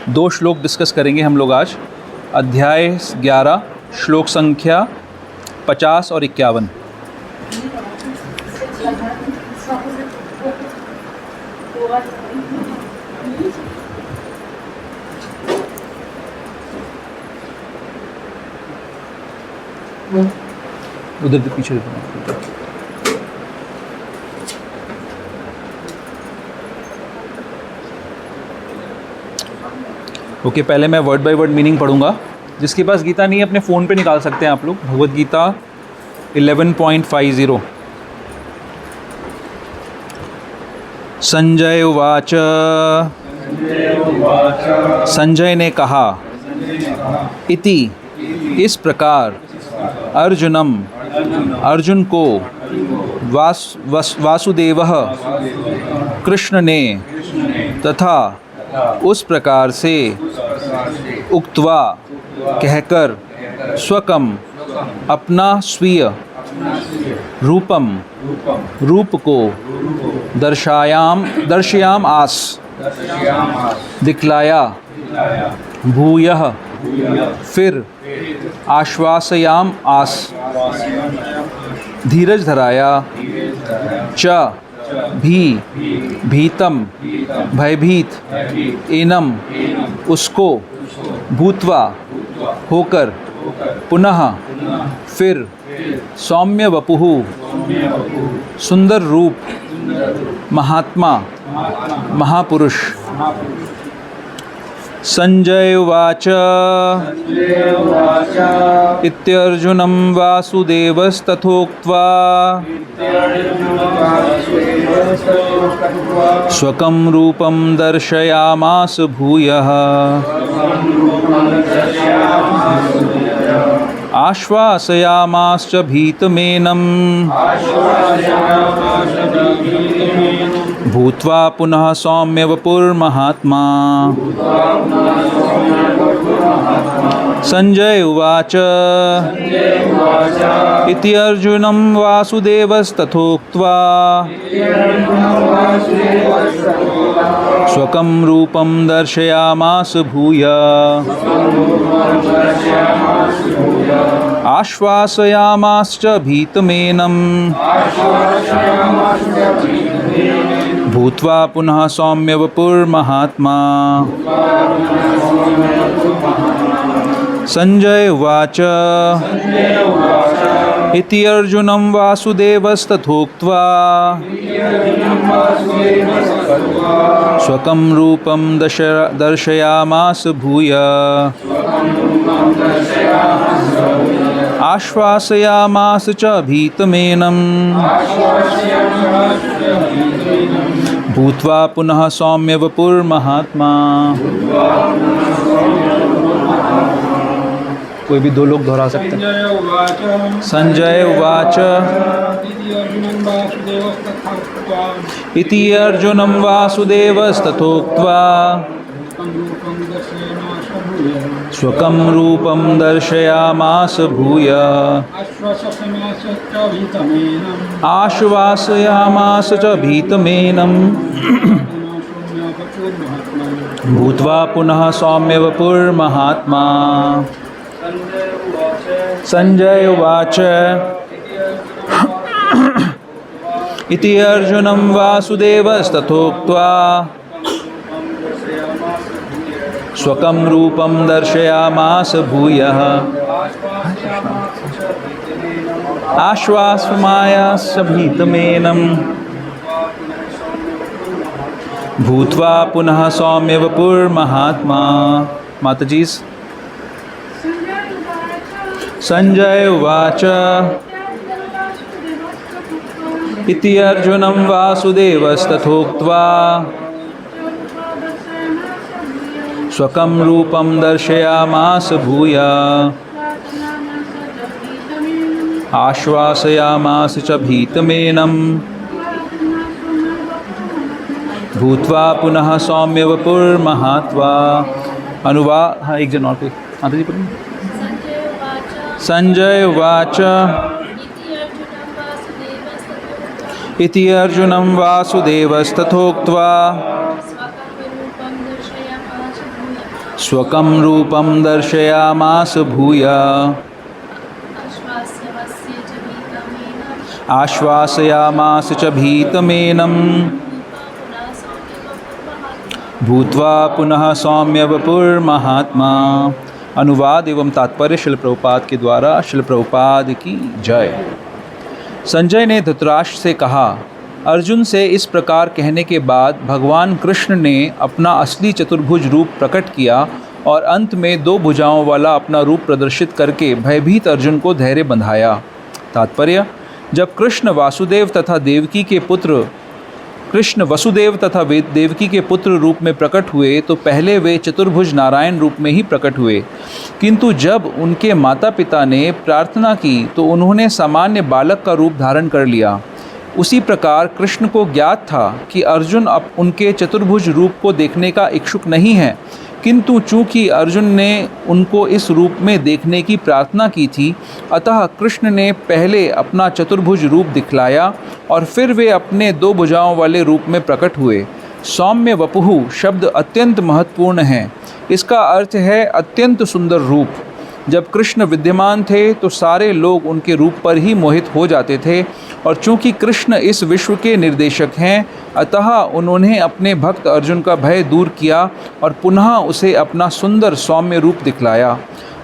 2 श्लोक डिस्कस करेंगे हम लोग आज। अध्याय 11 श्लोक संख्या 50 और 51। उधर के पीछे ओके, पहले मैं वर्ड बाय वर्ड मीनिंग पढ़ूंगा। जिसके पास गीता नहीं है अपने फ़ोन पे निकाल सकते हैं आप लोग। भगवद गीता 11.50। संजय उवाच। संजय ने कहा, इति इस प्रकार, अर्जुनम अर्जुन को, वासुदेवः कृष्ण ने, तथा उस प्रकार से, उक्त्वा कहकर, स्वकम अपना स्वीय, रूपम रूप को, दर्शयाम आस दिखलाया, भूयः फिर, आश्वासयाम आस धीरज धराया, च भी भीतम भयभीत, एनम उसको, भूत्वा होकर, पुनः फिर, सौम्य वपुः सुंदर रूप, महात्मा महापुरुष। संजय उवाच। इत्यर्जुनं वासुदेवस्तथोक्त्वा, स्वकं रूपं दर्शयामास भूयः, आश्वासयामाश्च भीतमेनं, भूत्वा पुनः सौम्य वपुर्महात्मा। संजय उवाच। इति अर्जुनं वासुदेवस्तथोक्त्वा, स्वकं रूपं दर्शयामास भूयः, आश्वासयामाश्च भीतमेनं, भूत्वा पुनः सौम्य वपुर्महात्मा। संजय उवाच। इति अर्जुनं वासुदेवस्तथोक्त्वा, स्वकं रूपं दर्शयामास भूयः, आश्वासयामास च भीतमेनं, भूत्वा पुनः सौम्य वपुर्महात्मा। कोई भी 2 लोग दोहरा सकते हैं। संजय उवाच। इति अर्जुनं वासुदेवस्तथोक्त्वा, स्वकं रूपं दर्शयामास भूयः, आश्वासयामास च भीतमेनं, भूत्वा पुनः सौम्य वपुर्महात्मा। संजय उवाच। इति अर्जुनं वासुदेवस्तथोक्त्वा, स्वकं रूपं दर्शयामास भूयः, आश्वासयामास भीतमेनं, भूत्वा पुनः सौम्य वपुर्महात्मा। माताजी। संजय उवाच। इति अर्जुनं वासुदेवस्तथोक्त्वा, स्वकं रूपं दर्शयामास भूयः, आश्वासयामास च भीतमेनं, भूत्वा पुनः सौम्य वपुर्महात्मा। अनुवाद। हाँ, एक जन और कोई। माताजी पढ़िए। संजय उवाच। इति अर्जुनं वासुदेवस्तथोक्त्वा, स्वकं रूपं दर्शयामास भूय आश्वासयामास च भीतमेनं भूत्वा पुनः सौम्य वपुर्महात्मा। अनुवाद एवं तात्पर्य शिल प्रभुपाद के द्वारा। शिल प्रभुपाद की जय। संजय ने धृतराष्ट्र से कहा, अर्जुन से इस प्रकार कहने के बाद भगवान कृष्ण ने अपना असली चतुर्भुज रूप प्रकट किया और अंत में 2 भुजाओं वाला अपना रूप प्रदर्शित करके भयभीत अर्जुन को धैर्य बंधाया। तात्पर्य, जब कृष्ण वसुदेव तथा देवकी के पुत्र रूप में प्रकट हुए तो पहले वे चतुर्भुज नारायण रूप में ही प्रकट हुए, किंतु जब उनके माता पिता ने प्रार्थना की तो उन्होंने सामान्य बालक का रूप धारण कर लिया। उसी प्रकार कृष्ण को ज्ञात था कि अर्जुन अब उनके चतुर्भुज रूप को देखने का इच्छुक नहीं है, किंतु चूंकि अर्जुन ने उनको इस रूप में देखने की प्रार्थना की थी, अतः कृष्ण ने पहले अपना चतुर्भुज रूप दिखलाया और फिर वे अपने 2 भुजाओं वाले रूप में प्रकट हुए। सौम्य वपुः शब्द अत्यंत महत्वपूर्ण है। इसका अर्थ है अत्यंत सुंदर रूप। जब कृष्ण विद्यमान थे तो सारे लोग उनके रूप पर ही मोहित हो जाते थे, और चूंकि कृष्ण इस विश्व के निर्देशक हैं, अतः उन्होंने अपने भक्त अर्जुन का भय दूर किया और पुनः उसे अपना सुंदर सौम्य रूप दिखलाया।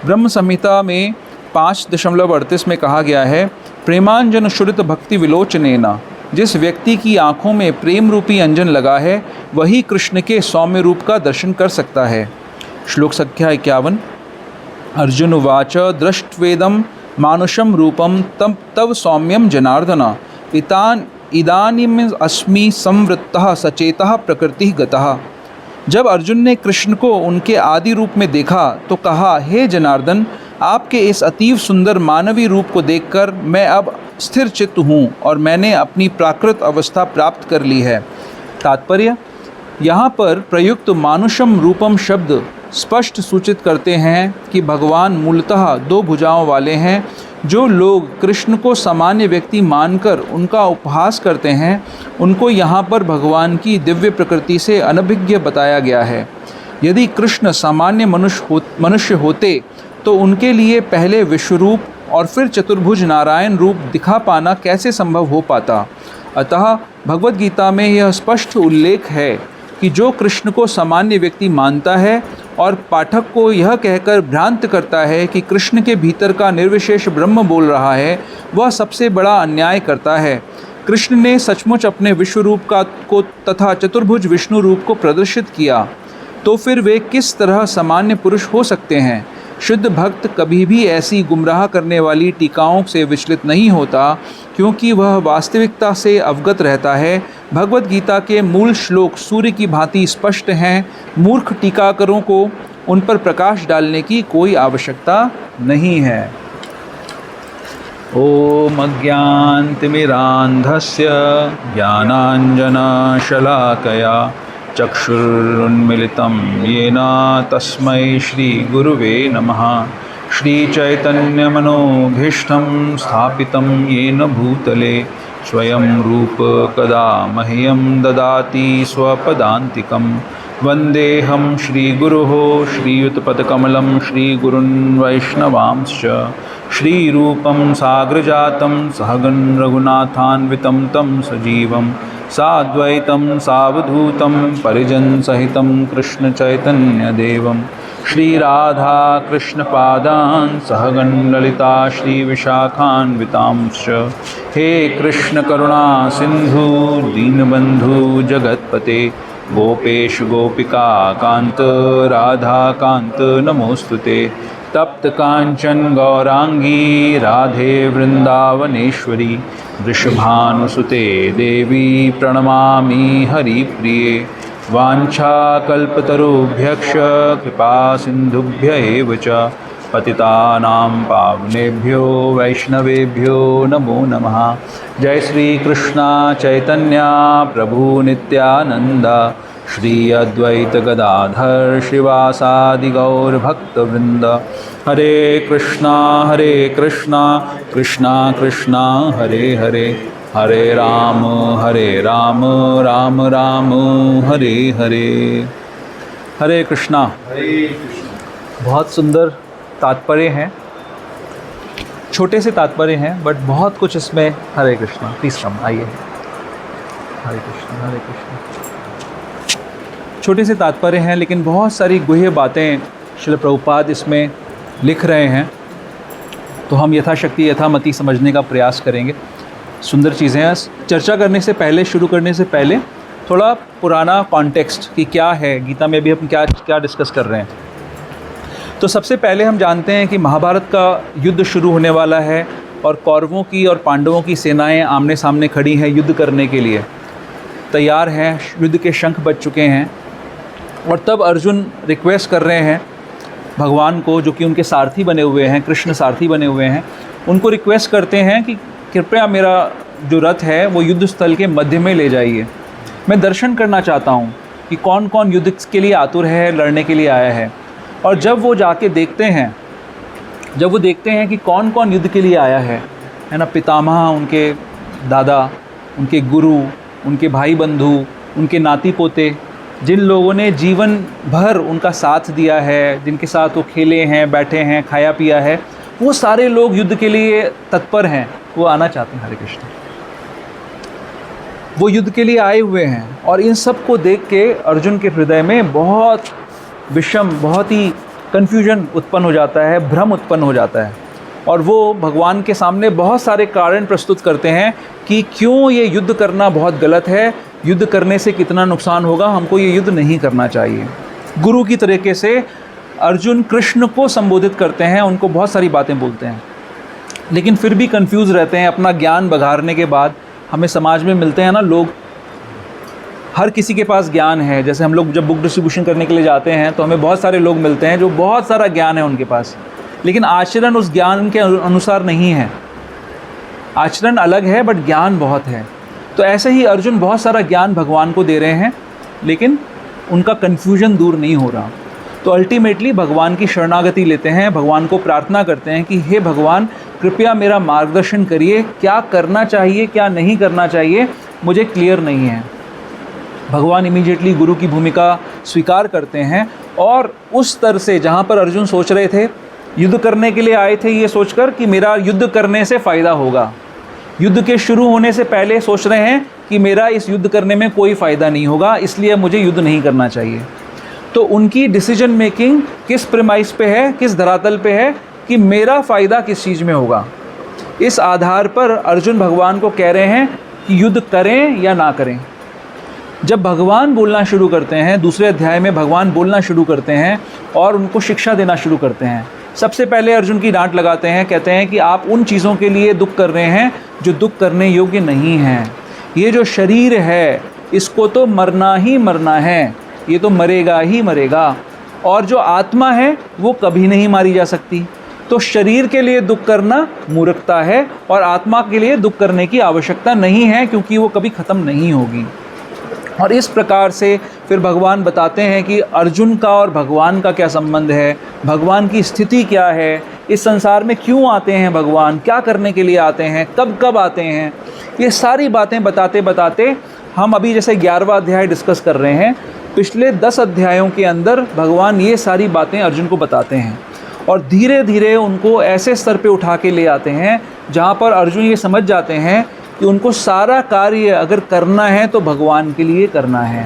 ब्रह्म संहिता में 5.38 में कहा गया है, प्रेमांजन शुरित भक्ति विलोचनेना। जिस व्यक्ति की आँखों में प्रेम रूपी अंजन लगा है वही कृष्ण के सौम्य रूप का दर्शन कर सकता है। श्लोक संख्या 51। अर्जुन उवाच दृष्ट्वेदं मानुषं रूपं तव सौम्यं जनार्दन इदानीम् अस्मि संवृत्तः सचेतः प्रकृतिः गतः। जब अर्जुन ने कृष्ण को उनके आदि रूप में देखा तो कहा, हे जनार्दन, आपके इस अतीव सुंदर मानवीय रूप को देखकर मैं अब स्थिर चित्त हूँ और मैंने अपनी प्राकृत अवस्था प्राप्त कर ली है। तात्पर्य, यहाँ पर प्रयुक्त मानुषम रूपम शब्द स्पष्ट सूचित करते हैं कि भगवान मूलतः 2 भुजाओं वाले हैं। जो लोग कृष्ण को सामान्य व्यक्ति मानकर उनका उपहास करते हैं, उनको यहाँ पर भगवान की दिव्य प्रकृति से अनभिज्ञ बताया गया है। यदि कृष्ण सामान्य मनुष्य होते तो उनके लिए पहले विश्वरूप और फिर चतुर्भुज नारायण रूप दिखा पाना कैसे संभव हो पाता। अतः भगवद गीता में यह स्पष्ट उल्लेख है कि जो कृष्ण को सामान्य व्यक्ति मानता है और पाठक को यह कहकर भ्रांत करता है कि कृष्ण के भीतर का निर्विशेष ब्रह्म बोल रहा है, वह सबसे बड़ा अन्याय करता है। कृष्ण ने सचमुच अपने विश्व रूप को तथा चतुर्भुज विष्णु रूप को प्रदर्शित किया, तो फिर वे किस तरह सामान्य पुरुष हो सकते हैं। शुद्ध भक्त कभी भी ऐसी गुमराह करने वाली टीकाओं से विचलित नहीं होता, क्योंकि वह वास्तविकता से अवगत रहता है। भगवद गीता के मूल श्लोक सूर्य की भांति स्पष्ट हैं। मूर्ख टीकाकरों को उन पर प्रकाश डालने की कोई आवश्यकता नहीं है। ओम अज्ञानतिमिरान्धस्य ज्ञानाञ्जनशलाकया चक्षुरुन्मिलितं येन तस्मै श्रीगुरुवे नमः। श्रीचैतन्यमनोभीष्टं स्थापितं येन भूतले स्वयं रूप कदा मह्यं ददाति स्वपदान्तिकं। वन्देऽहं श्रीगुरोः श्रीयुतपदकमलं श्रीगुरुन् वैष्णवांश्च। श्रीरूपं साग्रजातं सहगं रघुनाथान्वितं तं सजीवं साद्वैतं सावधूतं परिजनसहितं कृष्णचैतन्यदेवं श्रीराधा कृष्णपादान् सहगं ललिता श्रीविशाखान्वितांश्च। हे कृष्ण करुणा सिंधु दीनबंधु जगत्पते गोपेश गोपिका कांत राधा कांत नमोस्तुते। तप्त कांचन गौरांगी राधे वृंदावनेश्वरी वृषभानुसुते देवी प्रणमामि हरिप्रिये। वाञ्छाकल्पतरुभ्यश्च कृपा सिन्धुभ्य एव च पतितानां पावनेभ्यो वैष्णवेभ्यो नमो नमः। जय श्री कृष्णा चैतन्य प्रभु नित्यानंद श्री अद्वैत गदाधर श्रीवासादि गौर भक्तवृंद। हरे कृष्णा कृष्णा कृष्णा हरे हरे, हरे राम राम राम हरे हरे। हरे कृष्णा। बहुत सुंदर तात्पर्य हैं, छोटे से तात्पर्य हैं बट बहुत कुछ इसमें। हरे कृष्णा। प्लीज़ कम आइए। हरे कृष्णा हरे कृष्णा। छोटे से तात्पर्य हैं लेकिन बहुत सारी गुह्य बातें श्रील प्रभुपाद इसमें लिख रहे हैं, तो हम यथाशक्ति यथामति समझने का प्रयास करेंगे। सुंदर चीज़ें हैं। चर्चा करने से पहले, शुरू करने से पहले थोड़ा पुराना कॉन्टेक्स्ट कि क्या है गीता में, अभी हम क्या क्या डिस्कस कर रहे हैं। तो सबसे पहले हम जानते हैं कि महाभारत का युद्ध शुरू होने वाला है और कौरवों की और पांडवों की सेनाएं आमने सामने खड़ी हैं, युद्ध करने के लिए तैयार हैं, युद्ध के शंख बज चुके हैं। और तब अर्जुन रिक्वेस्ट कर रहे हैं भगवान को, जो कि उनके सारथी बने हुए हैं, कृष्ण सारथी बने हुए हैं, उनको रिक्वेस्ट करते हैं कि कृपया मेरा जो रथ है वो युद्ध स्थल के मध्य में ले जाइए। मैं दर्शन करना चाहता हूँ कि कौन कौन युद्ध के लिए आतुर है, लड़ने के लिए आया है। और जब वो जाके देखते हैं, जब वो देखते हैं कि कौन कौन युद्ध के लिए आया है ना, पितामह, उनके दादा, उनके गुरु, उनके भाई बंधु, उनके नाती पोते, जिन लोगों ने जीवन भर उनका साथ दिया है, जिनके साथ वो खेले हैं, बैठे हैं, खाया पिया है, वो सारे लोग युद्ध के लिए तत्पर हैं, वो आना चाहते हैं। हरे कृष्ण। वो युद्ध के लिए आए हुए हैं और इन सब को देख के अर्जुन के हृदय में बहुत विषम, बहुत ही कन्फ्यूजन उत्पन्न हो जाता है, भ्रम उत्पन्न हो जाता है। और वो भगवान के सामने बहुत सारे कारण प्रस्तुत करते हैं कि क्यों ये युद्ध करना बहुत गलत है, युद्ध करने से कितना नुकसान होगा, हमको ये युद्ध नहीं करना चाहिए। गुरु की तरीके से अर्जुन कृष्ण को संबोधित करते हैं, उनको बहुत सारी बातें बोलते हैं, लेकिन फिर भी कंफ्यूज रहते हैं। अपना ज्ञान बघारने के बाद हमें समाज में मिलते हैं ना लोग, हर किसी के पास ज्ञान है। जैसे हम लोग जब बुक डिस्ट्रीब्यूशन करने के लिए जाते हैं तो हमें बहुत सारे लोग मिलते हैं जो बहुत सारा ज्ञान है उनके पास, लेकिन आचरण उस ज्ञान के अनुसार नहीं है। आचरण अलग है बट ज्ञान बहुत है। तो ऐसे ही अर्जुन बहुत सारा ज्ञान भगवान को दे रहे हैं, लेकिन उनका कन्फ्यूजन दूर नहीं हो रहा। तो अल्टीमेटली भगवान की शरणागति लेते हैं, भगवान को प्रार्थना करते हैं कि हे भगवान, कृपया मेरा मार्गदर्शन करिए, क्या करना चाहिए क्या नहीं करना चाहिए मुझे क्लियर नहीं है। भगवान इमीडिएटली गुरु की भूमिका स्वीकार करते हैं और उस स्तर से जहाँ पर अर्जुन सोच रहे थे, युद्ध करने के लिए आए थे ये सोचकर कि मेरा युद्ध करने से फ़ायदा होगा, युद्ध के शुरू होने से पहले सोच रहे हैं कि मेरा इस युद्ध करने में कोई फ़ायदा नहीं होगा, इसलिए मुझे युद्ध नहीं करना चाहिए। तो उनकी डिसीजन मेकिंग किस प्रेमाइस पे है, किस धरातल पे है कि मेरा फ़ायदा किस चीज़ में होगा। इस आधार पर अर्जुन भगवान को कह रहे हैं कि युद्ध करें या ना करें। जब भगवान बोलना शुरू करते हैं, दूसरे अध्याय में भगवान बोलना शुरू करते हैं और उनको शिक्षा देना शुरू करते हैं। सबसे पहले अर्जुन की डांट लगाते हैं, कहते हैं कि आप उन चीज़ों के लिए दुख कर रहे हैं जो दुख करने योग्य नहीं हैं। ये जो शरीर है इसको तो मरना ही मरना है, ये तो मरेगा ही मरेगा, और जो आत्मा है वो कभी नहीं मारी जा सकती। तो शरीर के लिए दुख करना मूर्खता है और आत्मा के लिए दुख करने की आवश्यकता नहीं है, क्योंकि वो कभी ख़त्म नहीं होगी। और इस प्रकार से फिर भगवान बताते हैं कि अर्जुन का और भगवान का क्या संबंध है, भगवान की स्थिति क्या है, इस संसार में क्यों आते हैं भगवान, क्या करने के लिए आते हैं, कब कब आते हैं। ये सारी बातें बताते बताते हम अभी जैसे 11वां अध्याय डिस्कस कर रहे हैं, पिछले 10 अध्यायों के अंदर भगवान ये सारी बातें अर्जुन को बताते हैं और धीरे धीरे उनको ऐसे स्तर पे उठा के ले आते हैं जहाँ पर अर्जुन ये समझ जाते हैं कि उनको सारा कार्य अगर करना है तो भगवान के लिए करना है।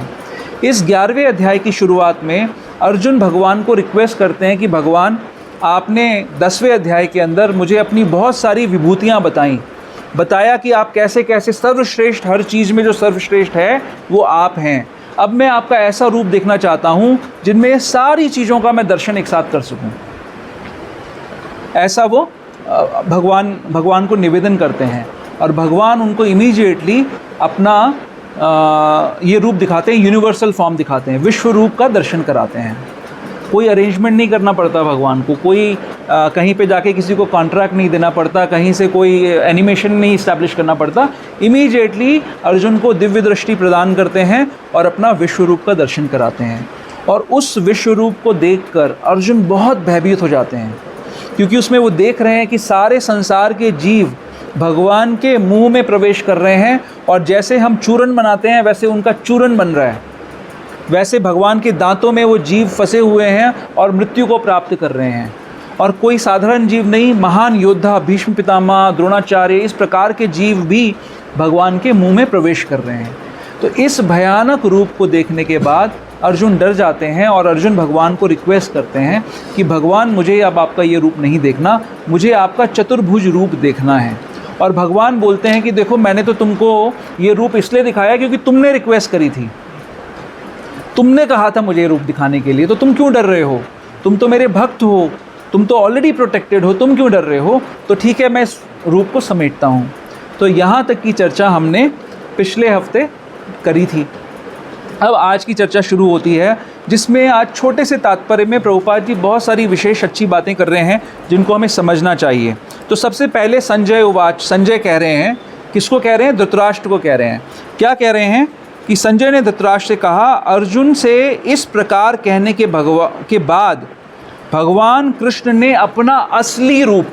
इस 11वें अध्याय की शुरुआत में अर्जुन भगवान को रिक्वेस्ट करते हैं कि भगवान, आपने 10वें अध्याय के अंदर मुझे अपनी बहुत सारी विभूतियाँ बताया कि आप कैसे कैसे सर्वश्रेष्ठ, हर चीज़ में जो सर्वश्रेष्ठ है वो आप हैं। अब मैं आपका ऐसा रूप देखना चाहता हूँ जिनमें सारी चीज़ों का मैं दर्शन एक साथ कर सकूँ। ऐसा वो भगवान को निवेदन करते हैं और भगवान उनको इमीडिएटली अपना ये रूप दिखाते हैं, यूनिवर्सल फॉर्म दिखाते हैं, विश्व रूप का दर्शन कराते हैं। कोई अरेंजमेंट नहीं करना पड़ता भगवान को, कोई कहीं पे जाके किसी को कॉन्ट्रैक्ट नहीं देना पड़ता, कहीं से कोई एनिमेशन नहीं इस्टेब्लिश करना पड़ता। इमीडिएटली अर्जुन को दिव्य दृष्टि प्रदान करते हैं और अपना विश्व रूप का दर्शन कराते हैं। और उस विश्व रूप को देखकर अर्जुन बहुत भयभीत हो जाते हैं, क्योंकि उसमें वो देख रहे हैं कि सारे संसार के जीव भगवान के मुंह में प्रवेश कर रहे हैं और जैसे हम चूरन बनाते हैं वैसे उनका चूरन बन रहा है। वैसे भगवान के दांतों में वो जीव फंसे हुए हैं और मृत्यु को प्राप्त कर रहे हैं। और कोई साधारण जीव नहीं, महान योद्धा भीष्म पितामह, द्रोणाचार्य, इस प्रकार के जीव भी भगवान के मुंह में प्रवेश कर रहे हैं। तो इस भयानक रूप को देखने के बाद अर्जुन डर जाते हैं और अर्जुन भगवान को रिक्वेस्ट करते हैं कि भगवान मुझे अब आपका ये रूप नहीं देखना, मुझे आपका चतुर्भुज रूप देखना है। और भगवान बोलते हैं कि देखो मैंने तो तुमको ये रूप इसलिए दिखाया क्योंकि तुमने रिक्वेस्ट करी थी, तुमने कहा था मुझे ये रूप दिखाने के लिए, तो तुम क्यों डर रहे हो? तुम तो मेरे भक्त हो, तुम तो ऑलरेडी प्रोटेक्टेड हो, तुम क्यों डर रहे हो? तो ठीक है, मैं इस रूप को समेटता हूँ। तो यहाँ तक की चर्चा हमने पिछले हफ्ते करी थी। अब आज की चर्चा शुरू होती है, जिसमें आज छोटे से तात्पर्य में प्रभुपाद जी बहुत सारी विशेष अच्छी बातें कर रहे हैं जिनको हमें समझना चाहिए। तो सबसे पहले संजय उवाच, संजय कह रहे हैं, किसको कह रहे हैं? धृतराष्ट्र को कह रहे हैं। क्या कह रहे हैं कि संजय ने धृतराष्ट्र से कहा, अर्जुन से इस प्रकार कहने के बाद भगवान कृष्ण ने अपना असली रूप,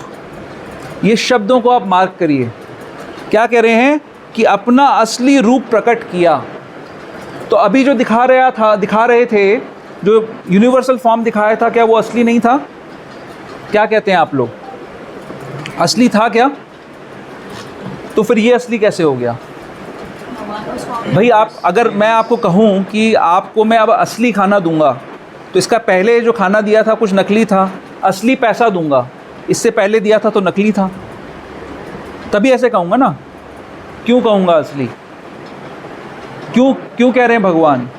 ये शब्दों को आप मार्क करिए, क्या कह रहे हैं कि अपना असली रूप प्रकट किया। तो अभी जो दिखा रहे थे, जो यूनिवर्सल फॉर्म दिखाया था, क्या वो असली नहीं था? क्या कहते हैं आप लोग, असली था क्या? तो फिर ये असली कैसे हो गया भाई? आप, अगर मैं आपको कहूँ कि आपको मैं अब असली खाना दूंगा, तो इसका पहले जो खाना दिया था कुछ नकली था, असली पैसा दूंगा, इससे पहले दिया था तो नकली था, तभी ऐसे कहूँगा ना। क्यों कहूँगा असली? क्यों कह रहे हैं भगवान?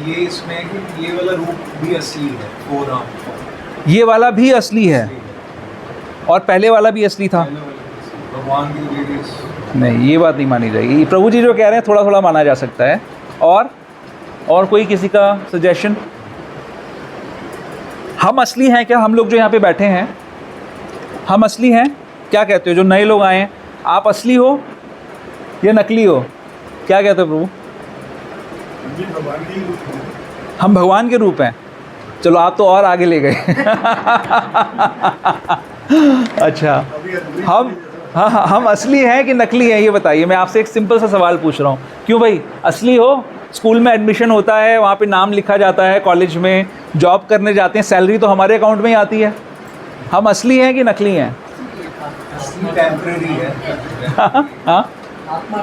ये इसमें कि ये वाला रूप भी असली है, ये वाला भी असली है और पहले वाला भी असली था। भगवान की नहीं, ये बात नहीं मानी जाएगी। प्रभु जी जो कह रहे हैं थोड़ा थोड़ा माना जा सकता है। और कोई किसी का सजेशन? हम असली हैं क्या? हम लोग जो यहाँ पे बैठे हैं, हम असली हैं? क्या कहते हो जो नए लोग आए हैं, आप असली हो या नकली हो? क्या कहते हो प्रभु? हम भगवान के रूप हैं। चलो आप तो और आगे ले गए। अच्छा, हम असली हैं कि नकली हैं, ये बताइए। मैं आपसे एक सिंपल सा सवाल पूछ रहा हूँ। क्यों भाई, असली हो? स्कूल में एडमिशन होता है, वहाँ पे नाम लिखा जाता है, कॉलेज में जॉब करने जाते हैं, सैलरी तो हमारे अकाउंट में ही आती है। हम असली हैं कि नकली हैं? टेम्परेरी है। हाँ, आत्मा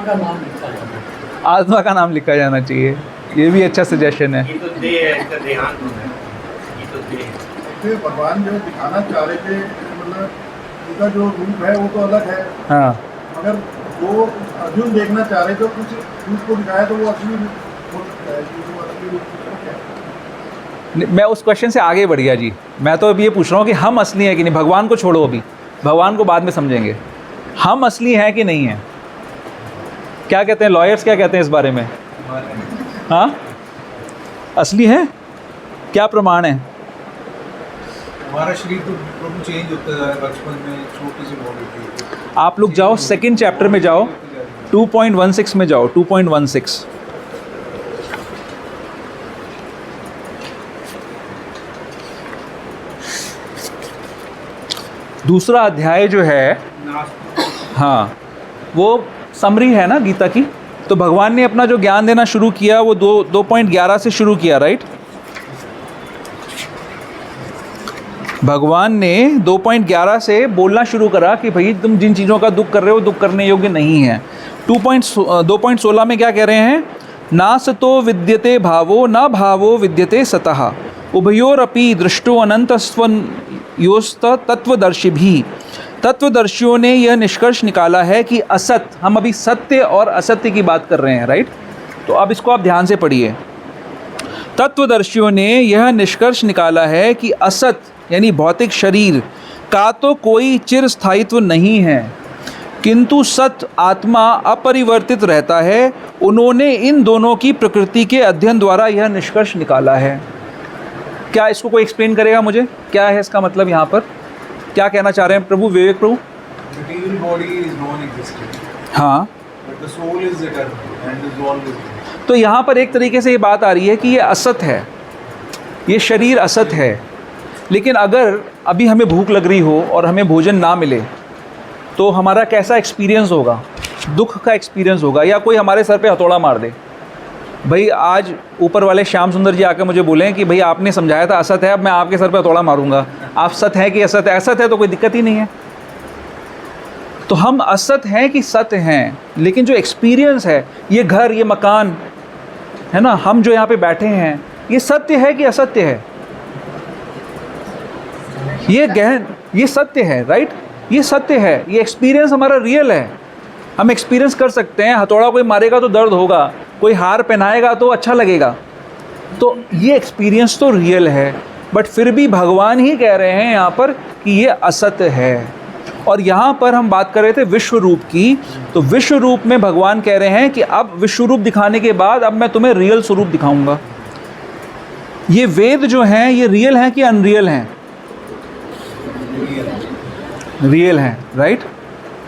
का नाम लिखा जाना चाहिए। ये भी अच्छा सजेशन है। भगवान जो दिखाना चाह रहे थे, मतलब उनका जो रूप है वो तो अलग है। हाँ, मगर वो अर्जुन देखना चाह रहे थे, कुछ रूप को दिखाया तो वो असली रूप हो सकता है कि वो असली रूप क्या? मैं उस क्वेश्चन से आगे बढ़ गया जी। मैं तो अभी ये पूछ रहा हूँ कि हम असली हैं कि नहीं। भगवान को छोड़ो, अभी भगवान को बाद में समझेंगे। हम असली हैं कि नहीं हैं? क्या कहते हैं लॉयर्स, क्या कहते हैं इस बारे में? हाँ, असली हैं? क्या प्रमाण है? हमारा शरीर तो प्रभु चेंज होता है, बचपन में छोटी सी बॉडी थी। आप लोग जाओ सेकंड चैप्टर में जाओ, 2.16 में जाओ, 2.16। दूसरा अध्याय जो है, हाँ, वो समरी है ना गीता की। तो भगवान ने अपना जो ज्ञान देना शुरू किया वो 2.11 से शुरू किया, राइट? भगवान ने 2.11 से बोलना शुरू करा कि भाई तुम जिन चीज़ों का दुख कर रहे हो दुख करने योग्य नहीं है। 2.16 में क्या कह रहे हैं? ना सतो विद्यते भावो न भावो विद्यते सतः उभयोरपि दृष्टो अनंतस्वन योस्त तत्वदर्शी भी। तत्वदर्शियों ने यह निष्कर्ष निकाला है कि असत, हम अभी सत्य और असत्य की बात कर रहे हैं, राइट? तो अब इसको आप ध्यान से पढ़िए। तत्वदर्शियों ने यह निष्कर्ष निकाला है कि असत यानी भौतिक शरीर का तो कोई चिर स्थायित्व नहीं है, किंतु सत आत्मा अपरिवर्तित रहता है। उन्होंने इन दोनों की प्रकृति के अध्ययन द्वारा यह निष्कर्ष निकाला है। क्या इसको कोई एक्सप्लेन करेगा मुझे? क्या है इसका मतलब? यहाँ पर क्या कहना चाह रहे हैं प्रभु विवेक प्रभु? Material body is non-existent. हाँ, But the soul is eternal and is always there. तो यहाँ पर एक तरीके से ये बात आ रही है कि ये असत है, ये शरीर असत है। लेकिन अगर अभी हमें भूख लग रही हो और हमें भोजन ना मिले तो हमारा कैसा एक्सपीरियंस होगा? दुख का एक्सपीरियंस होगा। या कोई हमारे सर पे हथौड़ा मार दे भाई आज ऊपर वाले श्याम सुंदर जी आकर मुझे बोलें कि भाई आपने समझाया था असत है, अब मैं आपके सर पे थोड़ा मारूंगा, आप सत है कि असत है? असत है तो कोई दिक्कत ही नहीं है। तो हम असत हैं कि सत्य हैं, लेकिन जो एक्सपीरियंस है, ये घर, ये मकान है ना, हम जो यहाँ पे बैठे हैं, ये सत्य है कि असत्य है? ये गहन, ये सत्य है, राइट? ये सत्य है, ये एक्सपीरियंस हमारा रियल है, हम एक्सपीरियंस कर सकते हैं। हथौड़ा कोई मारेगा तो दर्द होगा, कोई हार पहनाएगा तो अच्छा लगेगा, तो ये एक्सपीरियंस तो रियल है। बट फिर भी भगवान ही कह रहे हैं यहाँ पर कि ये असत्य है। और यहाँ पर हम बात कर रहे थे विश्व रूप की, तो विश्व रूप में भगवान कह रहे हैं कि अब विश्व रूप दिखाने के बाद अब मैं तुम्हें रियल स्वरूप दिखाऊंगा। ये वेद जो हैं ये रियल हैं कि अनरियल हैं? रियल हैं, राइट?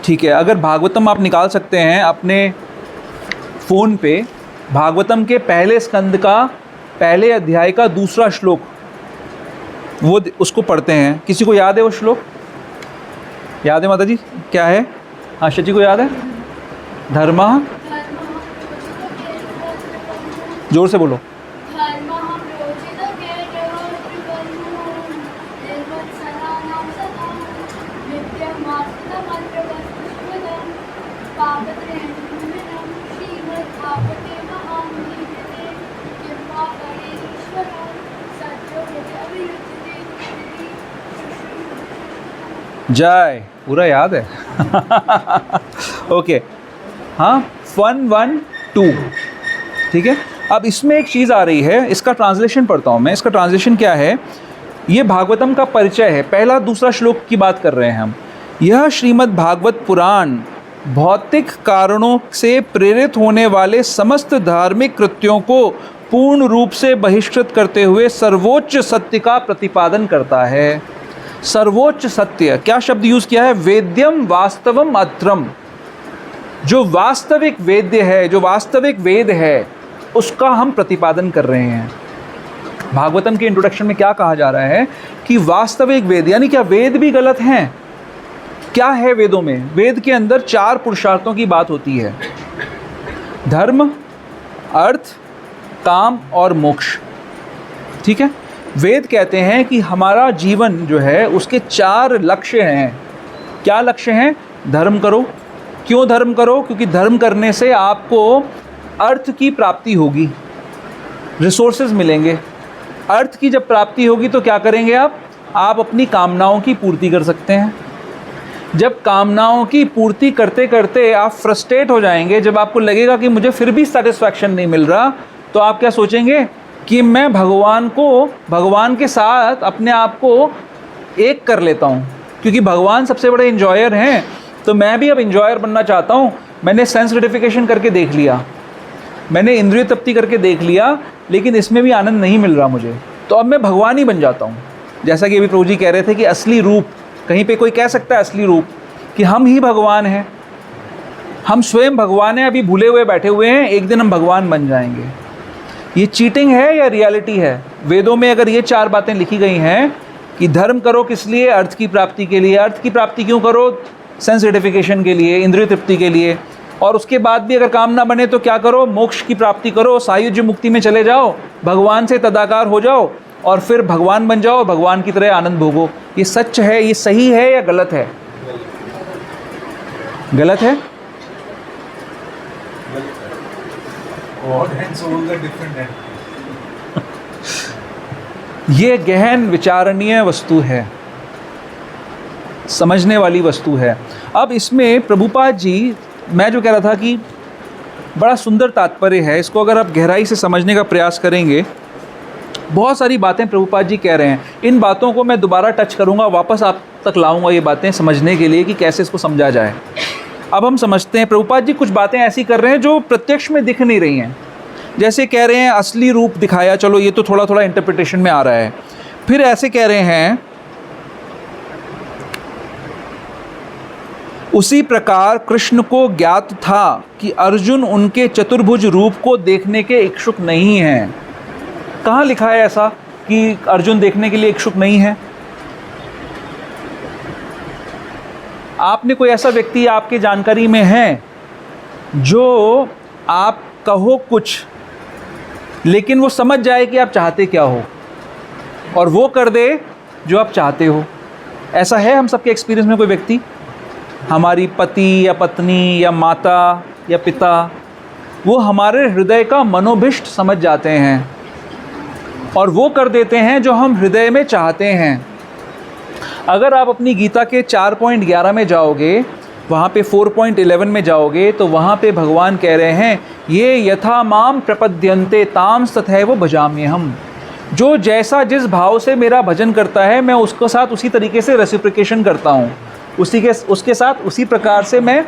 ठीक है, अगर भागवतम आप निकाल सकते हैं अपने फ़ोन पे, भागवतम के पहले स्कंद का पहले अध्याय का दूसरा श्लोक, वो उसको पढ़ते हैं। किसी को याद है वो श्लोक? याद है माता जी? क्या है? हाँ, शची को याद है? धर्मः, जोर से बोलो। जय, पूरा याद है। ओके, हाँ, 1 1 2, ठीक है। अब इसमें एक चीज़ आ रही है, इसका ट्रांसलेशन पढ़ता हूँ मैं। इसका ट्रांसलेशन क्या है? ये भागवतम का परिचय है, पहला दूसरा श्लोक की बात कर रहे हैं हम। यह श्रीमद् भागवत पुराण भौतिक कारणों से प्रेरित होने वाले समस्त धार्मिक कृत्यों को पूर्ण रूप से बहिष्कृत करते हुए सर्वोच्च सत्य का प्रतिपादन करता है। सर्वोच्च सत्य, क्या शब्द यूज़ किया है? वेद्यम वास्तवम अत्रम। जो वास्तविक वेद्य है, जो वास्तविक वेद है, उसका हम प्रतिपादन कर रहे हैं। भागवतम के इंट्रोडक्शन में क्या कहा जा रहा है कि वास्तविक वेद, यानी क्या वेद भी गलत हैं? क्या है वेदों में? वेद के अंदर 4 पुरुषार्थों की बात होती है, धर्म, अर्थ, काम और मोक्ष, ठीक है। वेद कहते हैं कि हमारा जीवन जो है उसके 4 लक्ष्य हैं। क्या लक्ष्य हैं? धर्म करो। क्यों धर्म करो? क्योंकि धर्म करने से आपको अर्थ की प्राप्ति होगी, रिसोर्सेज मिलेंगे। अर्थ की जब प्राप्ति होगी तो क्या करेंगे आप अपनी कामनाओं की पूर्ति कर सकते हैं। जब कामनाओं की पूर्ति करते करते आप फ्रस्ट्रेट हो जाएंगे, जब आपको लगेगा कि मुझे फिर भी सेटिस्फैक्शन नहीं मिल रहा, तो आप क्या सोचेंगे कि मैं भगवान के साथ अपने आप को एक कर लेता हूँ, क्योंकि भगवान सबसे बड़े इंजॉयर हैं, तो मैं भी अब इंजॉयर बनना चाहता हूँ। मैंने सेंस ग्रेटिफिकेशन करके देख लिया, मैंने इंद्रिय तृप्ति करके देख लिया, लेकिन इसमें भी आनंद नहीं मिल रहा मुझे, तो अब मैं भगवान ही बन जाता हूँ। जैसा कि अभी प्रभु जी कह रहे थे कि असली रूप, कहीं पे कोई कह सकता है असली रूप कि हम ही भगवान हैं, हम स्वयं भगवान हैं, अभी भूले हुए बैठे हुए हैं, एक दिन हम भगवान बन जाएंगे। ये चीटिंग है या रियलिटी है? वेदों में अगर ये 4 बातें लिखी गई हैं कि धर्म करो किस लिए? अर्थ की प्राप्ति के लिए। अर्थ की प्राप्ति क्यों करो? सेंस ग्रेटिफिकेशन के लिए, इंद्रिय तृप्ति के लिए। और उसके बाद भी अगर काम ना बने तो क्या करो? मोक्ष की प्राप्ति करो, सायुज्य मुक्ति में चले जाओ, भगवान से तदाकार हो जाओ और फिर भगवान बन जाओ, भगवान की तरह आनंद भोगो। ये सच है, ये सही है या गलत है? गलत है। ये गहन विचारणीय वस्तु है, समझने वाली वस्तु है। अब इसमें प्रभुपाद जी, मैं जो कह रहा था कि बड़ा सुंदर तात्पर्य है, इसको अगर आप गहराई से समझने का प्रयास करेंगे, बहुत सारी बातें प्रभुपाद जी कह रहे हैं। इन बातों को मैं दोबारा टच करूंगा, वापस आप तक लाऊंगा ये बातें समझने के लिए कि कैसे इसको समझा जाए। अब हम समझते हैं, प्रभुपाद जी कुछ बातें ऐसी कर रहे हैं जो प्रत्यक्ष में दिख नहीं रही हैं। जैसे कह रहे हैं असली रूप दिखाया, चलो ये तो थोड़ा थोड़ा इंटरप्रिटेशन में आ रहा है। फिर ऐसे कह रहे हैं उसी प्रकार कृष्ण को ज्ञात था कि अर्जुन उनके चतुर्भुज रूप को देखने के इच्छुक नहीं हैं। कहाँ लिखा है ऐसा कि अर्जुन देखने के लिए इच्छुक नहीं है? आपने कोई ऐसा व्यक्ति आपके जानकारी में है जो आप कहो कुछ लेकिन वो समझ जाए कि आप चाहते क्या हो और वो कर दे जो आप चाहते हो। ऐसा है हम सबके एक्सपीरियंस में कोई व्यक्ति, हमारी पति या पत्नी या माता या पिता, वो हमारे हृदय का मनोभिष्ट समझ जाते हैं और वो कर देते हैं जो हम हृदय में चाहते हैं। अगर आप अपनी गीता के 4.11 में जाओगे, वहाँ पे 4.11 में जाओगे तो वहाँ पे भगवान कह रहे हैं, ये यथा माम प्रपद्यन्ते ताम तथैव भजाम्यहम्। जो जैसा जिस भाव से मेरा भजन करता है मैं उसके साथ उसी तरीके से रेसिप्रिकेशन करता हूँ, उसके साथ उसी प्रकार से मैं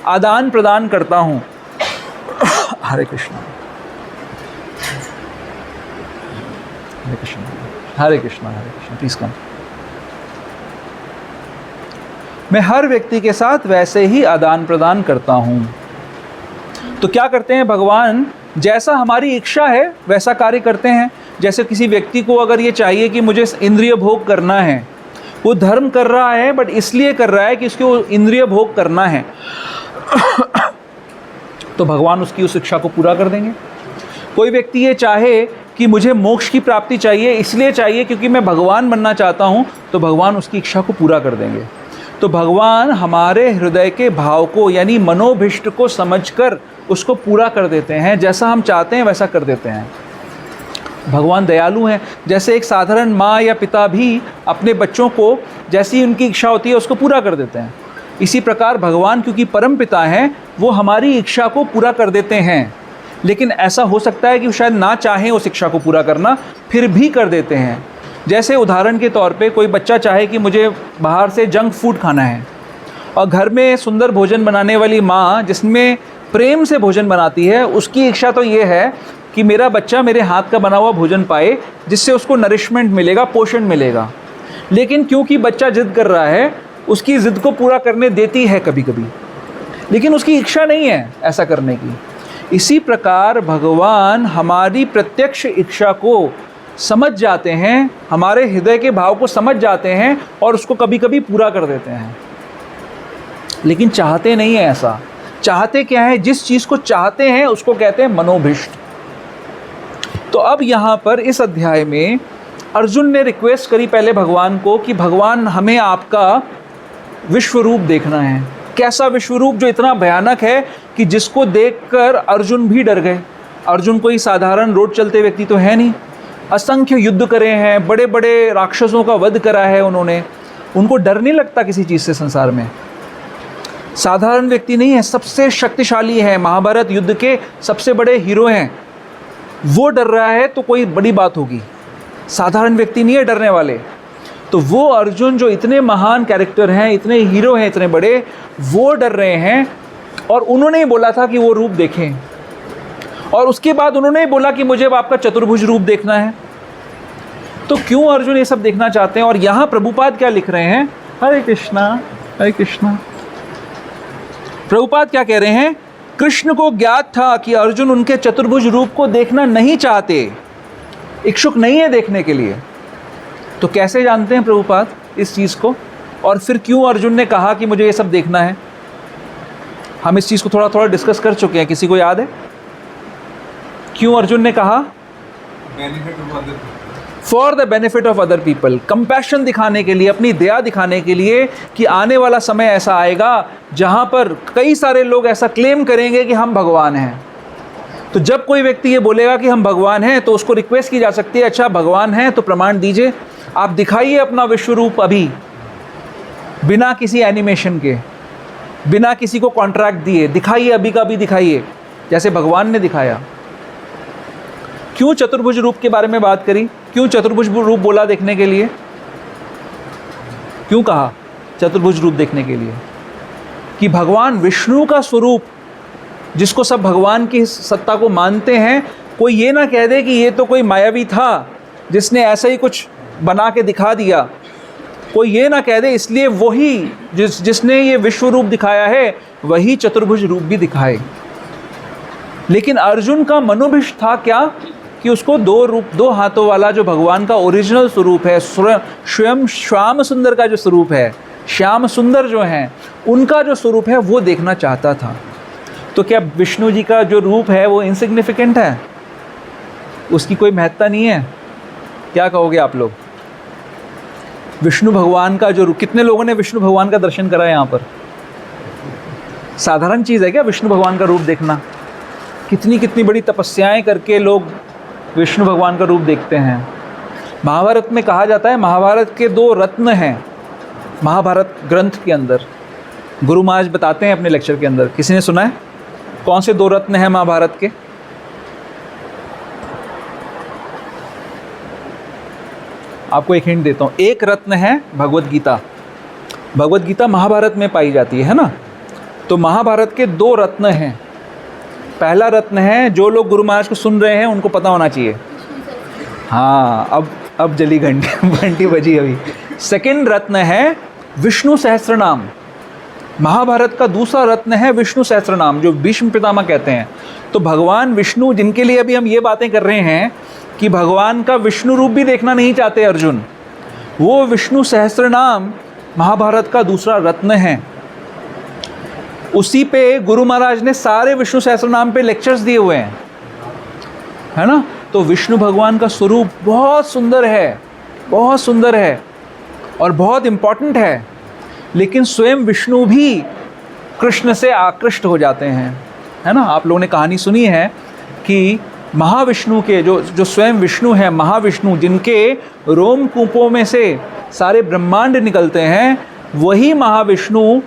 आदान प्रदान करता हूँ। हरे कृष्ण हरे कृष्ण हरे कृष्ण हरे कृष्ण। Please come. मैं हर व्यक्ति के साथ वैसे ही आदान प्रदान करता हूँ। तो क्या करते हैं भगवान, जैसा हमारी इच्छा है वैसा कार्य करते हैं। जैसे किसी व्यक्ति को अगर ये चाहिए कि मुझे इंद्रिय भोग करना है, वो धर्म कर रहा है बट इसलिए कर रहा है कि उसको इंद्रिय भोग करना है, तो भगवान उसकी उस इच्छा को पूरा कर देंगे। कोई व्यक्ति ये चाहे कि मुझे मोक्ष की प्राप्ति चाहिए, इसलिए चाहिए क्योंकि मैं भगवान बनना चाहता हूँ, तो भगवान उसकी इच्छा को पूरा कर देंगे। तो भगवान हमारे हृदय के भाव को यानी मनोभिष्ट को समझकर उसको पूरा कर देते हैं। जैसा हम चाहते हैं वैसा कर देते हैं। भगवान दयालु हैं। जैसे एक साधारण माँ या पिता भी अपने बच्चों को जैसी उनकी इच्छा होती है उसको पूरा कर देते हैं, इसी प्रकार भगवान क्योंकि परम पिता हैं वो हमारी इच्छा को पूरा कर देते हैं। लेकिन ऐसा हो सकता है कि शायद ना चाहें उस इच्छा को पूरा करना, फिर भी कर देते हैं। जैसे उदाहरण के तौर पे कोई बच्चा चाहे कि मुझे बाहर से जंक फूड खाना है और घर में सुंदर भोजन बनाने वाली माँ जिसमें प्रेम से भोजन बनाती है, उसकी इच्छा तो ये है कि मेरा बच्चा मेरे हाथ का बना हुआ भोजन पाए जिससे उसको नरिशमेंट मिलेगा, पोषण मिलेगा। लेकिन क्योंकि बच्चा जिद कर रहा है, उसकी ज़िद को पूरा करने देती है कभी कभी, लेकिन उसकी इच्छा नहीं है ऐसा करने की। इसी प्रकार भगवान हमारी प्रत्यक्ष इच्छा को समझ जाते हैं, हमारे हृदय के भाव को समझ जाते हैं और उसको कभी कभी पूरा कर देते हैं। लेकिन चाहते नहीं है ऐसा। चाहते क्या है? जिस चीज़ को चाहते हैं उसको कहते हैं मनोभिष्ट। तो अब यहाँ पर इस अध्याय में अर्जुन ने रिक्वेस्ट करी पहले भगवान को कि भगवान हमें आपका विश्व रूप देखना है। कैसा विश्व रूप? जो इतना भयानक है कि जिसको देखकर अर्जुन भी डर गए। अर्जुन कोई साधारण रोड चलते व्यक्ति तो है नहीं, असंख्य युद्ध करे हैं, बड़े बड़े राक्षसों का वध करा है उन्होंने। उनको डर नहीं लगता किसी चीज़ से संसार में। साधारण व्यक्ति नहीं है, सबसे शक्तिशाली है, महाभारत युद्ध के सबसे बड़े हीरो हैं। वो डर रहा है तो कोई बड़ी बात होगी। साधारण व्यक्ति नहीं है डरने वाले। तो वो अर्जुन जो इतने महान कैरेक्टर हैं, इतने हीरो हैं, इतने बड़े, वो डर रहे हैं। और उन्होंने ही बोला था कि वो रूप देखें, और उसके बाद उन्होंने ही बोला कि मुझे आपका चतुर्भुज रूप देखना है। तो क्यों अर्जुन ये सब देखना चाहते हैं? और यहाँ प्रभुपाद क्या लिख रहे हैं? हरे कृष्णा हरे कृष्णा। प्रभुपाद क्या कह रहे हैं? कृष्ण को ज्ञात था कि अर्जुन उनके चतुर्भुज रूप को देखना नहीं चाहते, इच्छुक नहीं है देखने के लिए। तो कैसे जानते हैं प्रभुपाद इस चीज़ को? और फिर क्यों अर्जुन ने कहा कि मुझे ये सब देखना है? हम इस चीज़ को थोड़ा थोड़ा डिस्कस कर चुके हैं, किसी को याद है क्यों अर्जुन ने कहा? Benefit of other, for the benefit of other people. Compassion दिखाने के लिए, अपनी दया दिखाने के लिए कि आने वाला समय ऐसा आएगा जहाँ पर कई सारे लोग ऐसा क्लेम करेंगे कि हम भगवान हैं। तो जब कोई व्यक्ति ये बोलेगा कि हम भगवान हैं तो उसको रिक्वेस्ट की जा सकती है, अच्छा भगवान हैं तो प्रमाण दीजिए, आप दिखाइए अपना विश्व रूप अभी, बिना किसी एनिमेशन के, बिना किसी को कॉन्ट्रैक्ट दिए, दिखाइए अभी का अभी दिखाइए, जैसे भगवान ने दिखाया। क्यों चतुर्भुज रूप के बारे में बात करी? क्यों चतुर्भुज रूप बोला देखने के लिए? क्यों कहा चतुर्भुज रूप देखने के लिए? कि भगवान विष्णु का स्वरूप, जिसको सब भगवान की सत्ता को मानते हैं, कोई ये ना कह दे कि ये तो कोई मायावी था जिसने ऐसा ही कुछ बना के दिखा दिया। कोई ये ना कह दे, इसलिए वही जिसने ये विश्व रूप दिखाया है वही चतुर्भुज रूप भी दिखाए। लेकिन अर्जुन का मनोभिष्ट था क्या? कि उसको दो रूप, दो हाथों वाला जो भगवान का ओरिजिनल स्वरूप है, स्वयं श्याम सुंदर का जो स्वरूप है, श्याम सुंदर जो हैं उनका जो स्वरूप है वो देखना चाहता था। तो क्या विष्णु जी का जो रूप है वो इनसिग्निफिकेंट है? उसकी कोई महत्ता नहीं है? क्या कहोगे आप लोग? विष्णु भगवान का जो कितने लोगों ने विष्णु भगवान का दर्शन करा है यहाँ पर? साधारण चीज़ है क्या विष्णु भगवान का रूप देखना? कितनी कितनी बड़ी तपस्याएं करके लोग विष्णु भगवान का रूप देखते हैं। महाभारत में कहा जाता है महाभारत के 2 रत्न हैं महाभारत ग्रंथ के अंदर। गुरु महाराज बताते हैं अपने लेक्चर के अंदर। किसी ने सुना है कौन से 2 रत्न हैं महाभारत के? आपको एक हिंट देता हूँ। एक रत्न है भगवत गीता। भगवत गीता महाभारत में पाई जाती है ना? तो महाभारत के 2 रत्न हैं। पहला रत्न है, जो लोग गुरु महाराज को सुन रहे हैं उनको पता होना चाहिए। हाँ, अब जली घंटी बजी अभी। सेकंड रत्न है विष्णु सहस्त्रनाम। महाभारत का दूसरा रत्न है विष्णु सहस्त्रनाम, जो भीष्म पितामह कहते हैं। तो भगवान विष्णु, जिनके लिए अभी हम ये बातें कर रहे हैं कि भगवान का विष्णु रूप भी देखना नहीं चाहते अर्जुन, वो विष्णु सहस्त्रनाम महाभारत का दूसरा रत्न है। उसी पे गुरु महाराज ने सारे विष्णु सहस्त्रनाम पे लेक्चर्स दिए हुए हैं, है ना? तो विष्णु भगवान का स्वरूप बहुत सुंदर है, बहुत सुंदर है और बहुत इम्पॉर्टेंट है। लेकिन स्वयं विष्णु भी कृष्ण से आकृष्ट हो जाते हैं, है ना? आप लोगों ने कहानी सुनी है कि महाविष्णु के जो स्वयं विष्णु हैं, महाविष्णु जिनके रोमकूपों में से सारे ब्रह्मांड निकलते हैं, वही महाविष्णु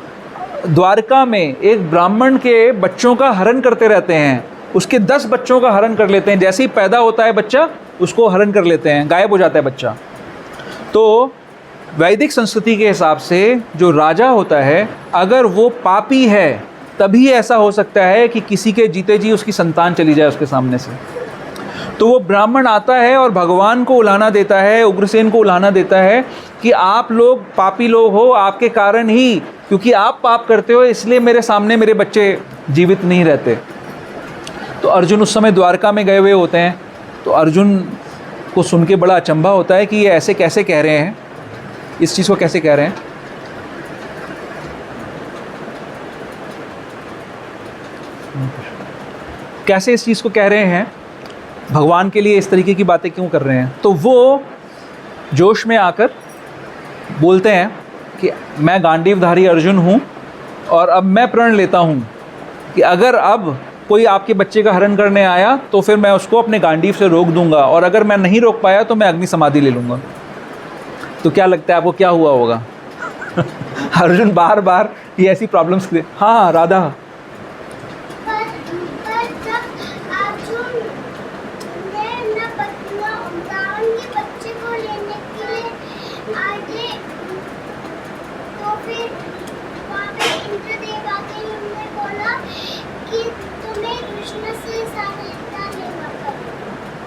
द्वारका में एक ब्राह्मण के बच्चों का हरण करते रहते हैं। उसके 10 बच्चों का हरण कर लेते हैं। जैसे ही पैदा होता है बच्चा, उसको हरण कर लेते हैं, गायब हो जाता है बच्चा। तो वैदिक संस्कृति के हिसाब से जो राजा होता है, अगर वो पापी है तभी ऐसा हो सकता है कि किसी के जीते जी उसकी संतान चली जाए उसके सामने से। तो वो ब्राह्मण आता है और भगवान को उलाहना देता है, उग्रसेन को उलाहना देता है कि आप लोग पापी लोग हो, आपके कारण ही, क्योंकि आप पाप करते हो इसलिए मेरे सामने मेरे बच्चे जीवित नहीं रहते। तो अर्जुन उस समय द्वारका में गए हुए होते हैं। तो अर्जुन को सुन के बड़ा अचंभा होता है कि ये ऐसे कैसे कह रहे हैं, इस चीज़ को कैसे कह रहे हैं। कैसे इस चीज़ को कह रहे हैं, भगवान के लिए इस तरीके की बातें क्यों कर रहे हैं। तो वो जोश में आकर बोलते हैं कि मैं गांडीवधारी अर्जुन हूँ और अब मैं प्रण लेता हूँ कि अगर अब कोई आपके बच्चे का हरण करने आया तो फिर मैं उसको अपने गांडीव से रोक दूंगा, और अगर मैं नहीं रोक पाया तो मैं अग्नि समाधि ले लूँगा। तो क्या लगता है आपको क्या हुआ होगा? अर्जुन बार बार ये ऐसी प्रॉब्लम्स। हाँ राधा,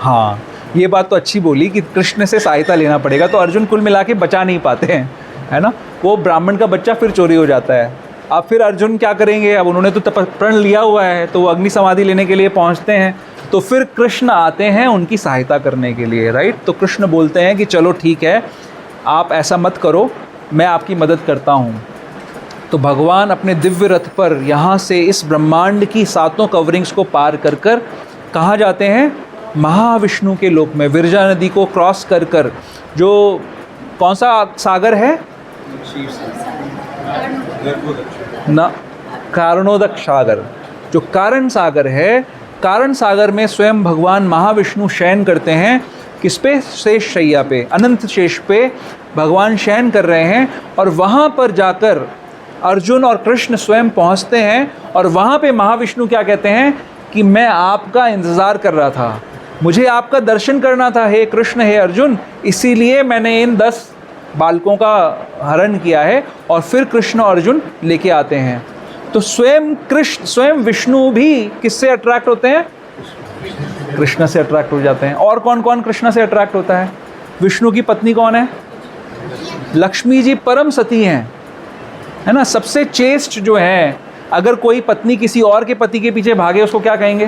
हाँ ये बात तो अच्छी बोली कि कृष्ण से सहायता लेना पड़ेगा। तो अर्जुन कुल मिला के बचा नहीं पाते हैं, है ना? वो ब्राह्मण का बच्चा फिर चोरी हो जाता है। अब फिर अर्जुन क्या करेंगे? अब उन्होंने तो प्रण लिया हुआ है, तो वो अग्नि समाधि लेने के लिए पहुंचते हैं। तो फिर कृष्ण आते हैं उनकी सहायता करने के लिए, राइट? तो कृष्ण बोलते हैं कि चलो ठीक है, आप ऐसा मत करो, मैं आपकी मदद करता हूँ। तो भगवान अपने दिव्य रथ पर यहाँ से इस ब्रह्मांड की 7 कवरिंग्स को पार कर कर कहाँ जाते हैं? महाविष्णु के लोक में। विरजा नदी को क्रॉस कर कर, जो कौन सा सागर है ना, कारणोदक सागर, जो कारण सागर है, कारण सागर में स्वयं भगवान महाविष्णु शयन करते हैं। किस पे? शेष शैया पे, अनंत शेष पे भगवान शयन कर रहे हैं। और वहाँ पर जाकर अर्जुन और कृष्ण स्वयं पहुँचते हैं और वहाँ पे महाविष्णु क्या कहते हैं कि मैं आपका इंतज़ार कर रहा था, मुझे आपका दर्शन करना था हे कृष्ण, हे अर्जुन, इसीलिए मैंने इन 10 बालकों का हरण किया है। और फिर कृष्ण और अर्जुन लेके आते हैं। तो स्वयं कृष्ण, स्वयं विष्णु भी किससे अट्रैक्ट होते हैं? कृष्ण से अट्रैक्ट हो जाते हैं। और कौन कौन कृष्ण से अट्रैक्ट होता है? विष्णु की पत्नी कौन है? लक्ष्मी जी परम सती हैं, है ना? सबसे चेस्ट जो है। अगर कोई पत्नी किसी और के पति के पीछे भागे उसको क्या कहेंगे,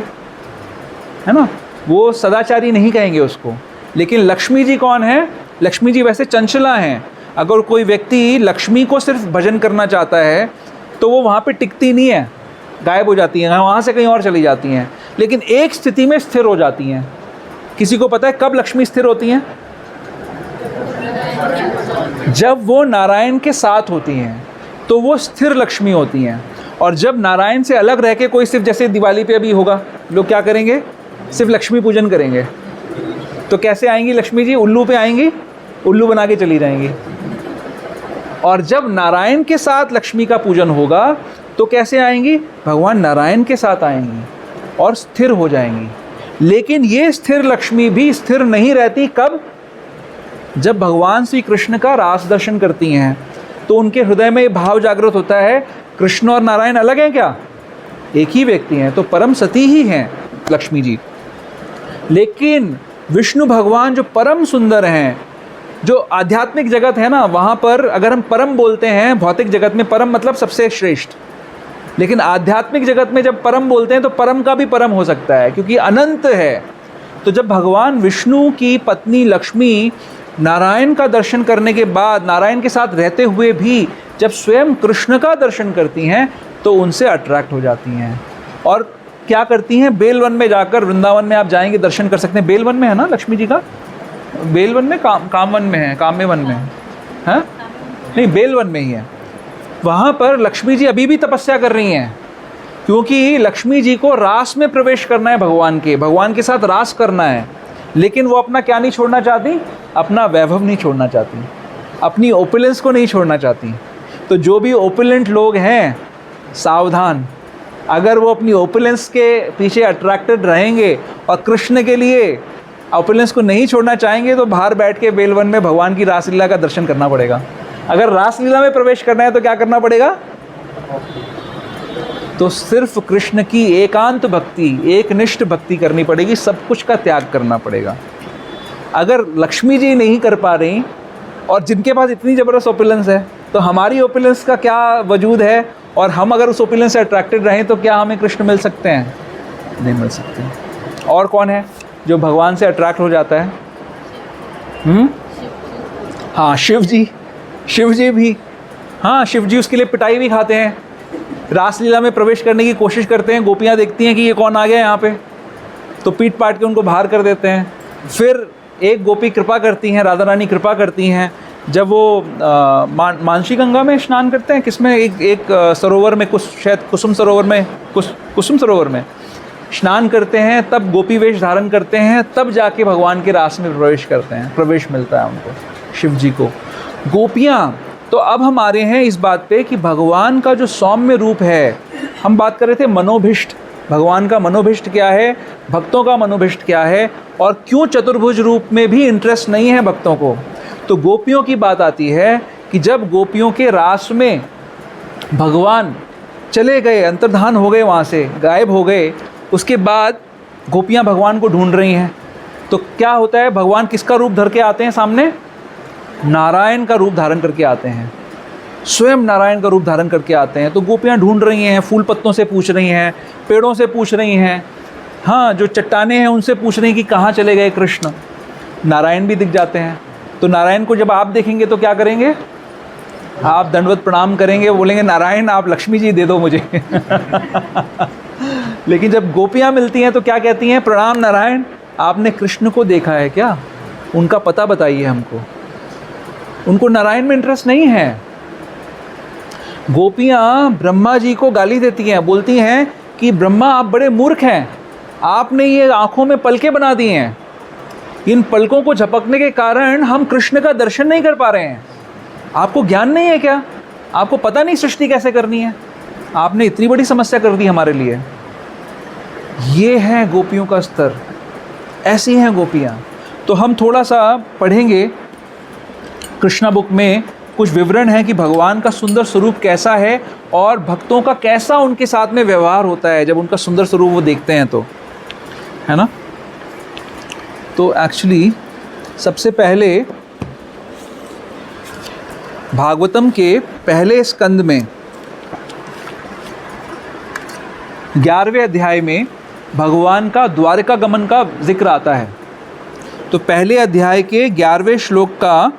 है ना? वो सदाचारी नहीं कहेंगे उसको। लेकिन लक्ष्मी जी कौन है? लक्ष्मी जी वैसे चंचला हैं। अगर कोई व्यक्ति लक्ष्मी को सिर्फ भजन करना चाहता है तो वो वहाँ पे टिकती नहीं है, गायब हो जाती हैं, वहाँ से कहीं और चली जाती हैं। लेकिन एक स्थिति में स्थिर हो जाती हैं, किसी को पता है कब लक्ष्मी स्थिर होती हैं? जब वो नारायण के साथ होती हैं तो वो स्थिर लक्ष्मी होती हैं। और जब नारायण से अलग रह के कोई सिर्फ, जैसे दिवाली पे अभी होगा, लोग क्या करेंगे? सिर्फ लक्ष्मी पूजन करेंगे। तो कैसे आएंगी लक्ष्मी जी? उल्लू पे आएंगी, उल्लू बना के चली जाएंगी। और जब नारायण के साथ लक्ष्मी का पूजन होगा तो कैसे आएंगी? भगवान नारायण के साथ आएंगी और स्थिर हो जाएंगी। लेकिन ये स्थिर लक्ष्मी भी स्थिर नहीं रहती। कब? जब भगवान श्री कृष्ण का रास दर्शन करती हैं तो उनके हृदय में ये भाव जागृत होता है, कृष्ण और नारायण अलग हैं क्या? एक ही व्यक्ति हैं, तो परम सती ही हैं लक्ष्मी जी। लेकिन विष्णु भगवान जो परम सुंदर हैं, जो आध्यात्मिक जगत है ना, वहाँ पर अगर हम परम बोलते हैं, भौतिक जगत में परम मतलब सबसे श्रेष्ठ, लेकिन आध्यात्मिक जगत में जब परम बोलते हैं तो परम का भी परम हो सकता है, क्योंकि अनंत है। तो जब भगवान विष्णु की पत्नी लक्ष्मी नारायण का दर्शन करने के बाद, नारायण के साथ रहते हुए भी जब स्वयं कृष्ण का दर्शन करती हैं तो उनसे अट्रैक्ट हो जाती हैं। और क्या करती हैं? बेलवन में जाकर, वृंदावन में आप जाएंगे दर्शन कर सकते हैं। बेलवन में है ना लक्ष्मी जी का? बेलवन में, कामवन में है, काम्यवन में है, हाँ? नहीं, बेलवन में ही है। वहाँ पर लक्ष्मी जी अभी भी तपस्या कर रही हैं, क्योंकि लक्ष्मी जी को रास में प्रवेश करना है, भगवान के साथ रास करना है। लेकिन वो अपना क्या नहीं छोड़ना चाहती? अपना वैभव नहीं छोड़ना चाहती, अपनी ओपुलेंस को नहीं छोड़ना चाहती। तो जो भी ओपुलेंट लोग हैं, सावधान, अगर वो अपनी ओपुलेंस के पीछे अट्रैक्टेड रहेंगे और कृष्ण के लिए ओपुलेंस को नहीं छोड़ना चाहेंगे तो बाहर बैठ के बेलवन में भगवान की रासलीला का दर्शन करना पड़ेगा। अगर रासलीला में प्रवेश करना है तो क्या करना पड़ेगा? तो सिर्फ कृष्ण की एकांत भक्ति, एकनिष्ठ भक्ति करनी पड़ेगी, सब कुछ का त्याग करना पड़ेगा। अगर लक्ष्मी जी नहीं कर पा रही और जिनके पास इतनी ज़बरदस्त ओपुलेंस है, तो हमारी ओपुलेंस का क्या वजूद है? और हम अगर उस ओपुलेंस से अट्रैक्टेड रहें तो क्या हमें कृष्ण मिल सकते हैं? नहीं मिल सकते। और कौन है जो भगवान से अट्रैक्ट हो जाता है? हाँ, शिव जी। शिव जी भी, हाँ, शिव जी उसके लिए पिटाई भी खाते हैं। रासलीला में प्रवेश करने की कोशिश करते हैं, गोपियाँ देखती हैं कि ये कौन आ गया यहाँ पे, तो पीट पाट के उनको बाहर कर देते हैं। फिर एक गोपी कृपा करती हैं, राधा रानी कृपा करती हैं, जब वो मानसी गंगा में स्नान करते हैं, किसमें, एक सरोवर में, शायद कुसुम सरोवर में स्नान करते हैं, तब गोपी वेश धारण करते हैं, तब जाके भगवान के रास में प्रवेश करते हैं, प्रवेश मिलता है उनको, शिव जी को। गोपियाँ, तो अब हम आ रहे हैं इस बात पे कि भगवान का जो सौम्य रूप है, हम बात कर रहे थे मनोभिष्ट, भगवान का मनोभिष्ट क्या है, भक्तों का मनोभिष्ट क्या है, और क्यों चतुर्भुज रूप में भी इंटरेस्ट नहीं है भक्तों को। तो गोपियों की बात आती है कि जब गोपियों के रास में भगवान चले गए, अंतर्धान हो गए, वहाँ से गायब हो गए, उसके बाद गोपियाँ भगवान को ढूंढ रही हैं, तो क्या होता है? भगवान किसका रूप धर के आते हैं सामने? नारायण का रूप धारण करके आते हैं, स्वयं नारायण का रूप धारण करके आते हैं। तो गोपियाँ ढूंढ रही हैं, फूल पत्तों से पूछ रही हैं, पेड़ों से पूछ रही हैं, हाँ, जो चट्टानें हैं उनसे पूछ रही हैं कि कहाँ चले गए कृष्ण। नारायण भी दिख जाते हैं। तो नारायण को जब आप देखेंगे तो क्या करेंगे? आप दंडवत प्रणाम करेंगे, बोलेंगे नारायण आप लक्ष्मी जी दे दो मुझे। लेकिन जब गोपियाँ मिलती हैं तो क्या कहती हैं? प्रणाम नारायण, आपने कृष्ण को देखा है क्या? उनका पता बताइए हमको। उनको नारायण में इंटरेस्ट नहीं है। गोपियाँ ब्रह्मा जी को गाली देती हैं, बोलती हैं कि ब्रह्मा आप बड़े मूर्ख हैं, आपने ये आँखों में पलकें बना दी हैं, इन पलकों को झपकने के कारण हम कृष्ण का दर्शन नहीं कर पा रहे हैं। आपको ज्ञान नहीं है क्या? आपको पता नहीं सृष्टि कैसे करनी है? आपने इतनी बड़ी समस्या कर दी हमारे लिए। ये है गोपियों का स्तर, ऐसी हैं गोपियाँ। तो हम थोड़ा सा पढ़ेंगे, कृष्णा बुक में कुछ विवरण है कि भगवान का सुंदर स्वरूप कैसा है और भक्तों का कैसा उनके साथ में व्यवहार होता है जब उनका सुंदर स्वरूप वो देखते हैं, तो है ना। तो एक्चुअली सबसे पहले भागवतम के पहले स्कंद में 11वें अध्याय में भगवान का द्वारका गमन का जिक्र आता है। तो पहले अध्याय के 11वें श्लोक का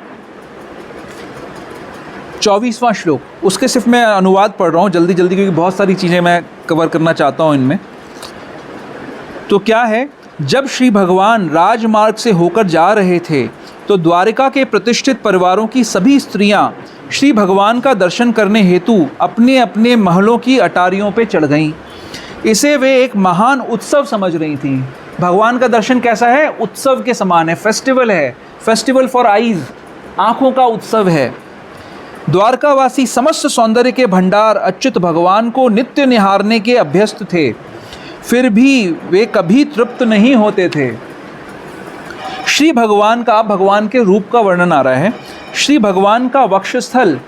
24वां श्लोक, उसके सिर्फ मैं अनुवाद पढ़ रहा हूँ जल्दी जल्दी, क्योंकि बहुत सारी चीज़ें मैं कवर करना चाहता हूँ इनमें। तो क्या है जब श्री भगवान राजमार्ग से होकर जा रहे थे तो द्वारिका के प्रतिष्ठित परिवारों की सभी स्त्रियां श्री भगवान का दर्शन करने हेतु अपने अपने महलों की अटारियों पर चढ़ गईं। इसे वे एक महान उत्सव समझ रही थीं। भगवान का दर्शन कैसा है? उत्सव के समान है, फेस्टिवल है, फेस्टिवल फॉर आईज, आँखों का उत्सव है। द्वारकावासी समस्त सौंदर्य के भंडार अच्युत भगवान को नित्य निहारने के अभ्यस्त थे, फिर भी वे कभी तृप्त नहीं होते थे। श्री भगवान का, भगवान के रूप का वर्णन आ रहा है। श्री भगवान का वक्षस्थल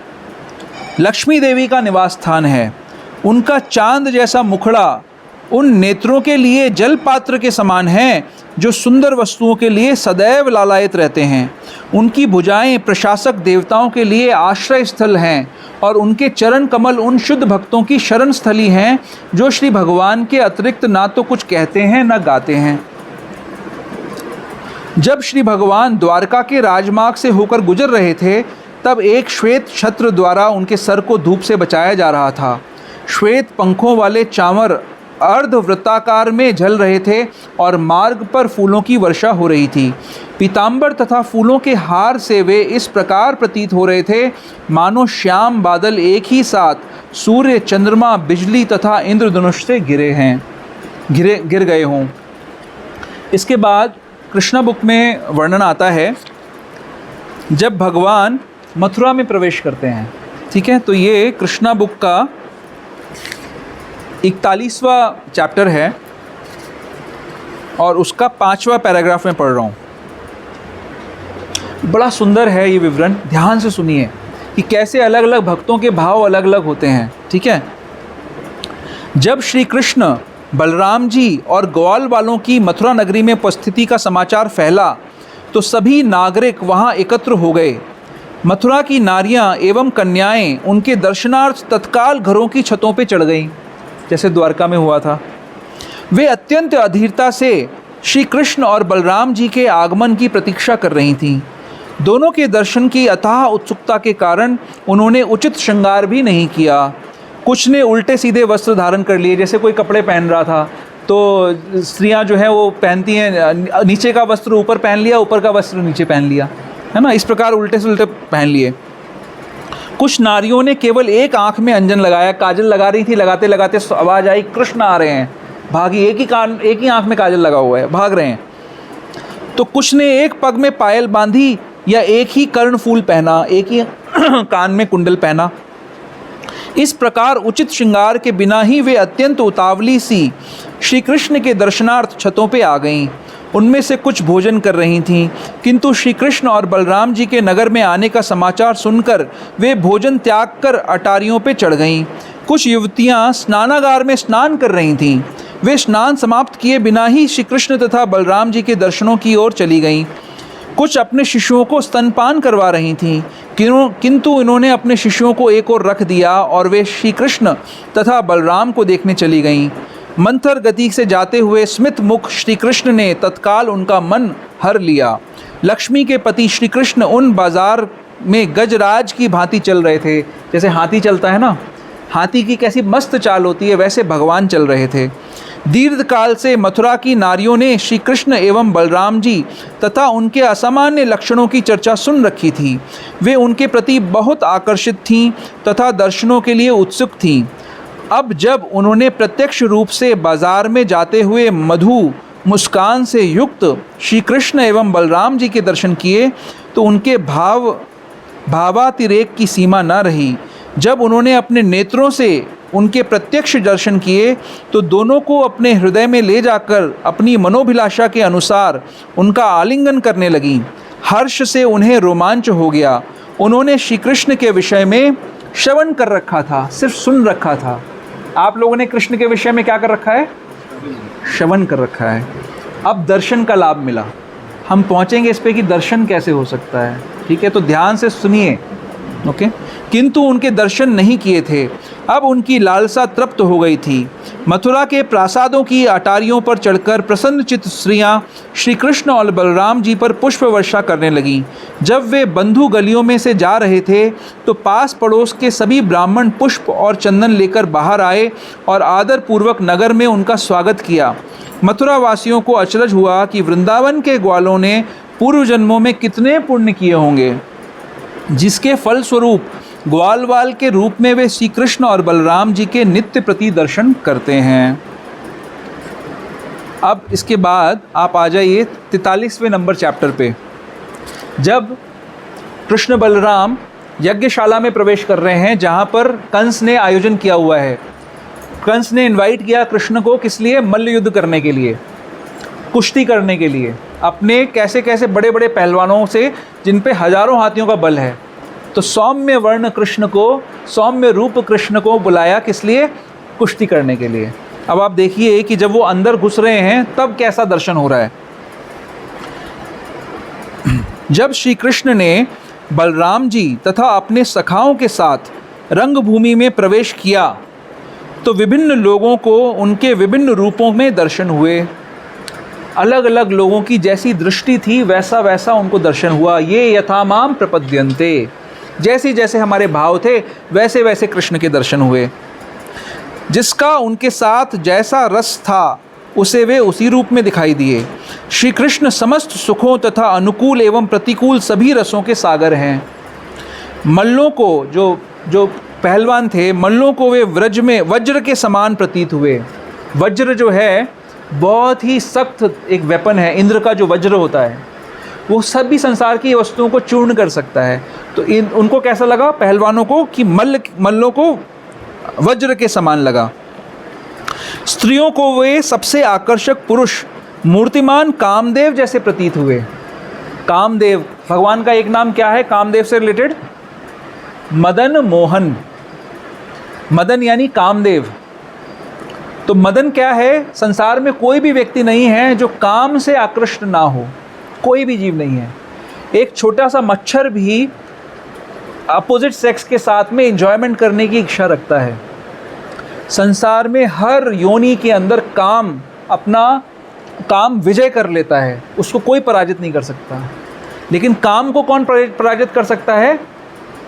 लक्ष्मी देवी का निवास स्थान है। उनका चांद जैसा मुखड़ा उन नेत्रों के लिए जल पात्र के समान है जो सुंदर वस्तुओं के लिए सदैव लालायित रहते हैं। उनकी भुजाएं प्रशासक देवताओं के लिए आश्रय स्थल हैं और उनके चरण कमल उन शुद्ध भक्तों की शरण स्थली हैं जो श्री भगवान के अतिरिक्त ना तो कुछ कहते हैं न गाते हैं। जब श्री भगवान द्वारका के राजमार्ग से होकर गुजर रहे थे तब एक श्वेत छत्र द्वारा उनके सर को धूप से बचाया जा रहा था। श्वेत पंखों वाले चांवर अर्धवृत्ताकार में झल रहे थे और मार्ग पर फूलों की वर्षा हो रही थी। पीतांबर तथा फूलों के हार से वे इस प्रकार प्रतीत हो रहे थे मानो श्याम बादल एक ही साथ सूर्य, चंद्रमा, बिजली तथा इंद्रधनुष से गिर गए हों। इसके बाद कृष्णा बुक में वर्णन आता है जब भगवान मथुरा में प्रवेश करते हैं। ठीक है, तो ये कृष्णा बुक का 41वां चैप्टर है और उसका 5वां पैराग्राफ में पढ़ रहा हूँ। बड़ा सुंदर है ये विवरण, ध्यान से सुनिए कि कैसे अलग अलग भक्तों के भाव अलग अलग होते हैं। ठीक है, जब श्री कृष्ण, बलराम जी और ग्वाल वालों की मथुरा नगरी में उपस्थिति का समाचार फैला तो सभी नागरिक वहाँ एकत्र हो गए। मथुरा की नारियाँ एवं कन्याएं उनके दर्शनार्थ तत्काल घरों की छतों पर चढ़ गईं, जैसे द्वारका में हुआ था। वे अत्यंत अधीरता से श्री कृष्ण और बलराम जी के आगमन की प्रतीक्षा कर रही थीं। दोनों के दर्शन की अथाह उत्सुकता के कारण उन्होंने उचित श्रृंगार भी नहीं किया। कुछ ने उल्टे सीधे वस्त्र धारण कर लिए, जैसे कोई कपड़े पहन रहा था तो स्त्रियां जो हैं वो पहनती हैं, नीचे का वस्त्र ऊपर पहन लिया, ऊपर का वस्त्र नीचे पहन लिया, है ना, इस प्रकार उल्टे से उल्टे पहन लिए। कुछ नारियों ने केवल एक आंख में अंजन लगाया, काजल लगा रही थी, लगाते लगाते आवाज़ आई कृष्ण आ रहे हैं, भागी। एक ही आंख में काजल लगा हुआ है, भाग रहे हैं। तो कुछ ने एक पग में पायल बांधी या एक ही कर्णफूल पहना, एक ही कान में कुंडल पहना। इस प्रकार उचित श्रृंगार के बिना ही वे अत्यंत उतावली सी श्री कृष्ण के दर्शनार्थ छतों पे आ गईं। उनमें से कुछ भोजन कर रही थीं, किंतु श्री कृष्ण और बलराम जी के नगर में आने का समाचार सुनकर वे भोजन त्याग कर अटारियों पे चढ़ गईं। कुछ युवतियां स्नानागार में स्नान कर रही थीं। वे स्नान समाप्त किए बिना ही श्री कृष्ण तथा बलराम जी के दर्शनों की ओर चली गईं। कुछ अपने शिष्यों को स्तनपान करवा रही थीं, किंतु इन्होंने अपने शिष्यों को एक ओर रख दिया और वे श्री कृष्ण तथा बलराम को देखने चली गईं। मंथर गति से जाते हुए स्मित मुख श्री कृष्ण ने तत्काल उनका मन हर लिया। लक्ष्मी के पति श्री कृष्ण उन बाजार में गजराज की भांति चल रहे थे, जैसे हाथी चलता है ना, हाथी की कैसी मस्त चाल होती है, वैसे भगवान चल रहे थे। दीर्घ काल से मथुरा की नारियों ने श्री कृष्ण एवं बलराम जी तथा उनके असामान्य लक्षणों की चर्चा सुन रखी थी। वे उनके प्रति बहुत आकर्षित थीं तथा दर्शनों के लिए उत्सुक थीं। अब जब उन्होंने प्रत्यक्ष रूप से बाजार में जाते हुए मधु मुस्कान से युक्त श्री कृष्ण एवं बलराम जी के दर्शन किए तो उनके भावातिरेक की सीमा न रही। जब उन्होंने अपने नेत्रों से उनके प्रत्यक्ष दर्शन किए तो दोनों को अपने हृदय में ले जाकर अपनी मनोभिलाषा के अनुसार उनका आलिंगन करने लगीं। हर्ष से उन्हें रोमांच हो गया। उन्होंने श्री कृष्ण के विषय में श्रवण कर रखा था, सिर्फ सुन रखा था। आप लोगों ने कृष्ण के विषय में क्या कर रखा है? श्रवण कर रखा है। अब दर्शन का लाभ मिला। हम पहुँचेंगे इस पे कि दर्शन कैसे हो सकता है। ठीक है, तो ध्यान से सुनिए। ओके, किंतु उनके दर्शन नहीं किए थे। अब उनकी लालसा तृप्त हो गई थी। मथुरा के प्रासादों की अटारियों पर चढ़कर प्रसन्नचित्त स्त्रियां श्री कृष्ण और बलराम जी पर पुष्प वर्षा करने लगीं। जब वे बंधु गलियों में से जा रहे थे तो पास पड़ोस के सभी ब्राह्मण पुष्प और चंदन लेकर बाहर आए और आदरपूर्वक नगर में उनका स्वागत किया। मथुरा वासियों को अचरज हुआ कि वृंदावन के ग्वालों ने पूर्व जन्मों में कितने पुण्य किए होंगे, जिसके फलस्वरूप ग्वालवाल के रूप में वे श्री कृष्ण और बलराम जी के नित्य प्रति दर्शन करते हैं। अब इसके बाद आप आ जाइए 43वें नंबर चैप्टर पे। जब कृष्ण बलराम यज्ञशाला में प्रवेश कर रहे हैं, जहाँ पर कंस ने आयोजन किया हुआ है। कंस ने इनवाइट किया कृष्ण को, किस लिए? मल्ल युद्ध करने के लिए, कुश्ती करने के लिए, अपने कैसे कैसे बड़े बड़े पहलवानों से जिन पे हजारों हाथियों का बल है। तो सौम्य वर्ण कृष्ण को, सौम्य रूप कृष्ण को बुलाया, किस लिए? कुश्ती करने के लिए। अब आप देखिए कि जब वो अंदर घुस रहे हैं तब कैसा दर्शन हो रहा है। जब श्री कृष्ण ने बलराम जी तथा अपने सखाओं के साथ रंगभूमि में प्रवेश किया तो विभिन्न लोगों को उनके विभिन्न रूपों में दर्शन हुए। अलग अलग लोगों की जैसी दृष्टि थी वैसा वैसा उनको दर्शन हुआ। ये यथामाम प्रपद्यन्ते, जैसे जैसे हमारे भाव थे वैसे वैसे कृष्ण के दर्शन हुए। जिसका उनके साथ जैसा रस था उसे वे उसी रूप में दिखाई दिए। श्री कृष्ण समस्त सुखों तथा अनुकूल एवं प्रतिकूल सभी रसों के सागर हैं। मल्लों को, जो पहलवान थे, मल्लों को वे व्रज में वज्र के समान प्रतीत हुए। वज्र जो है बहुत ही सख्त एक वेपन है। इंद्र का जो वज्र होता है वो सभी संसार की वस्तुओं को चूर्ण कर सकता है। तो उनको कैसा लगा पहलवानों को कि मल्लों को वज्र के समान लगा। स्त्रियों को वे सबसे आकर्षक पुरुष मूर्तिमान कामदेव जैसे प्रतीत हुए। कामदेव भगवान का एक नाम क्या है कामदेव से रिलेटेड? मदन मोहन। मदन यानी कामदेव। तो मदन क्या है? संसार में कोई भी व्यक्ति नहीं है जो काम से आकृष्ट ना हो, कोई भी जीव नहीं है। एक छोटा सा मच्छर भी अपोजिट सेक्स के साथ में एंजॉयमेंट करने की इच्छा रखता है। संसार में हर योनि के अंदर काम अपना काम विजय कर लेता है, उसको कोई पराजित नहीं कर सकता। लेकिन काम को कौन पराजित कर सकता है?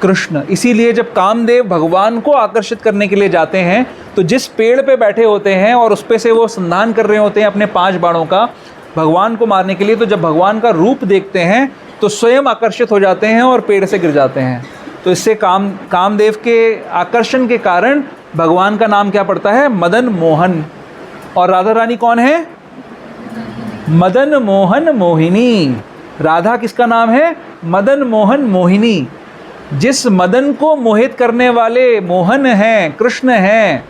कृष्ण। इसीलिए जब कामदेव भगवान को आकर्षित करने के लिए जाते हैं तो जिस पेड़ पे बैठे होते हैं और उस पे से वो संधान कर रहे होते हैं अपने 5 बाणों का भगवान को मारने के लिए, तो जब भगवान का रूप देखते हैं तो स्वयं आकर्षित हो जाते हैं और पेड़ से गिर जाते हैं। तो इससे कामदेव के आकर्षण के कारण भगवान का नाम क्या पड़ता है? मदन मोहन। और राधा रानी कौन है? मदन मोहन मोहिनी। राधा किसका नाम है? मदन मोहन मोहिनी। जिस मदन को मोहित करने वाले मोहन हैं, कृष्ण हैं,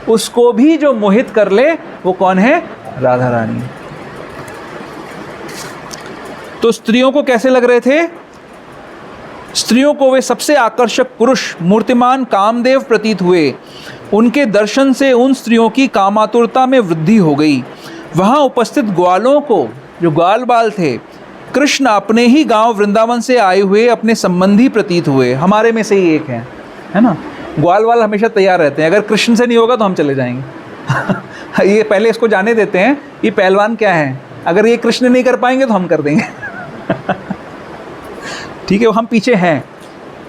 उसको भी जो मोहित कर ले वो कौन है? राधा रानी। तो स्त्रियों को कैसे लग रहे थे? स्त्रियों को वे सबसे आकर्षक पुरुष मूर्तिमान कामदेव प्रतीत हुए। उनके दर्शन से उन स्त्रियों की कामातुरता में वृद्धि हो गई। वहाँ उपस्थित ग्वालों को, जो ग्वाल बाल थे, कृष्ण अपने ही गांव वृंदावन से आए हुए अपने संबंधी प्रतीत हुए। हमारे में से ही एक हैं, है ना? ग्वाल वाल हमेशा तैयार रहते हैं, अगर कृष्ण से नहीं होगा तो हम चले जाएंगे। ये पहले इसको जाने देते हैं ये पहलवान क्या है, अगर ये कृष्ण नहीं कर पाएंगे तो हम कर देंगे। ठीक है, हम पीछे हैं,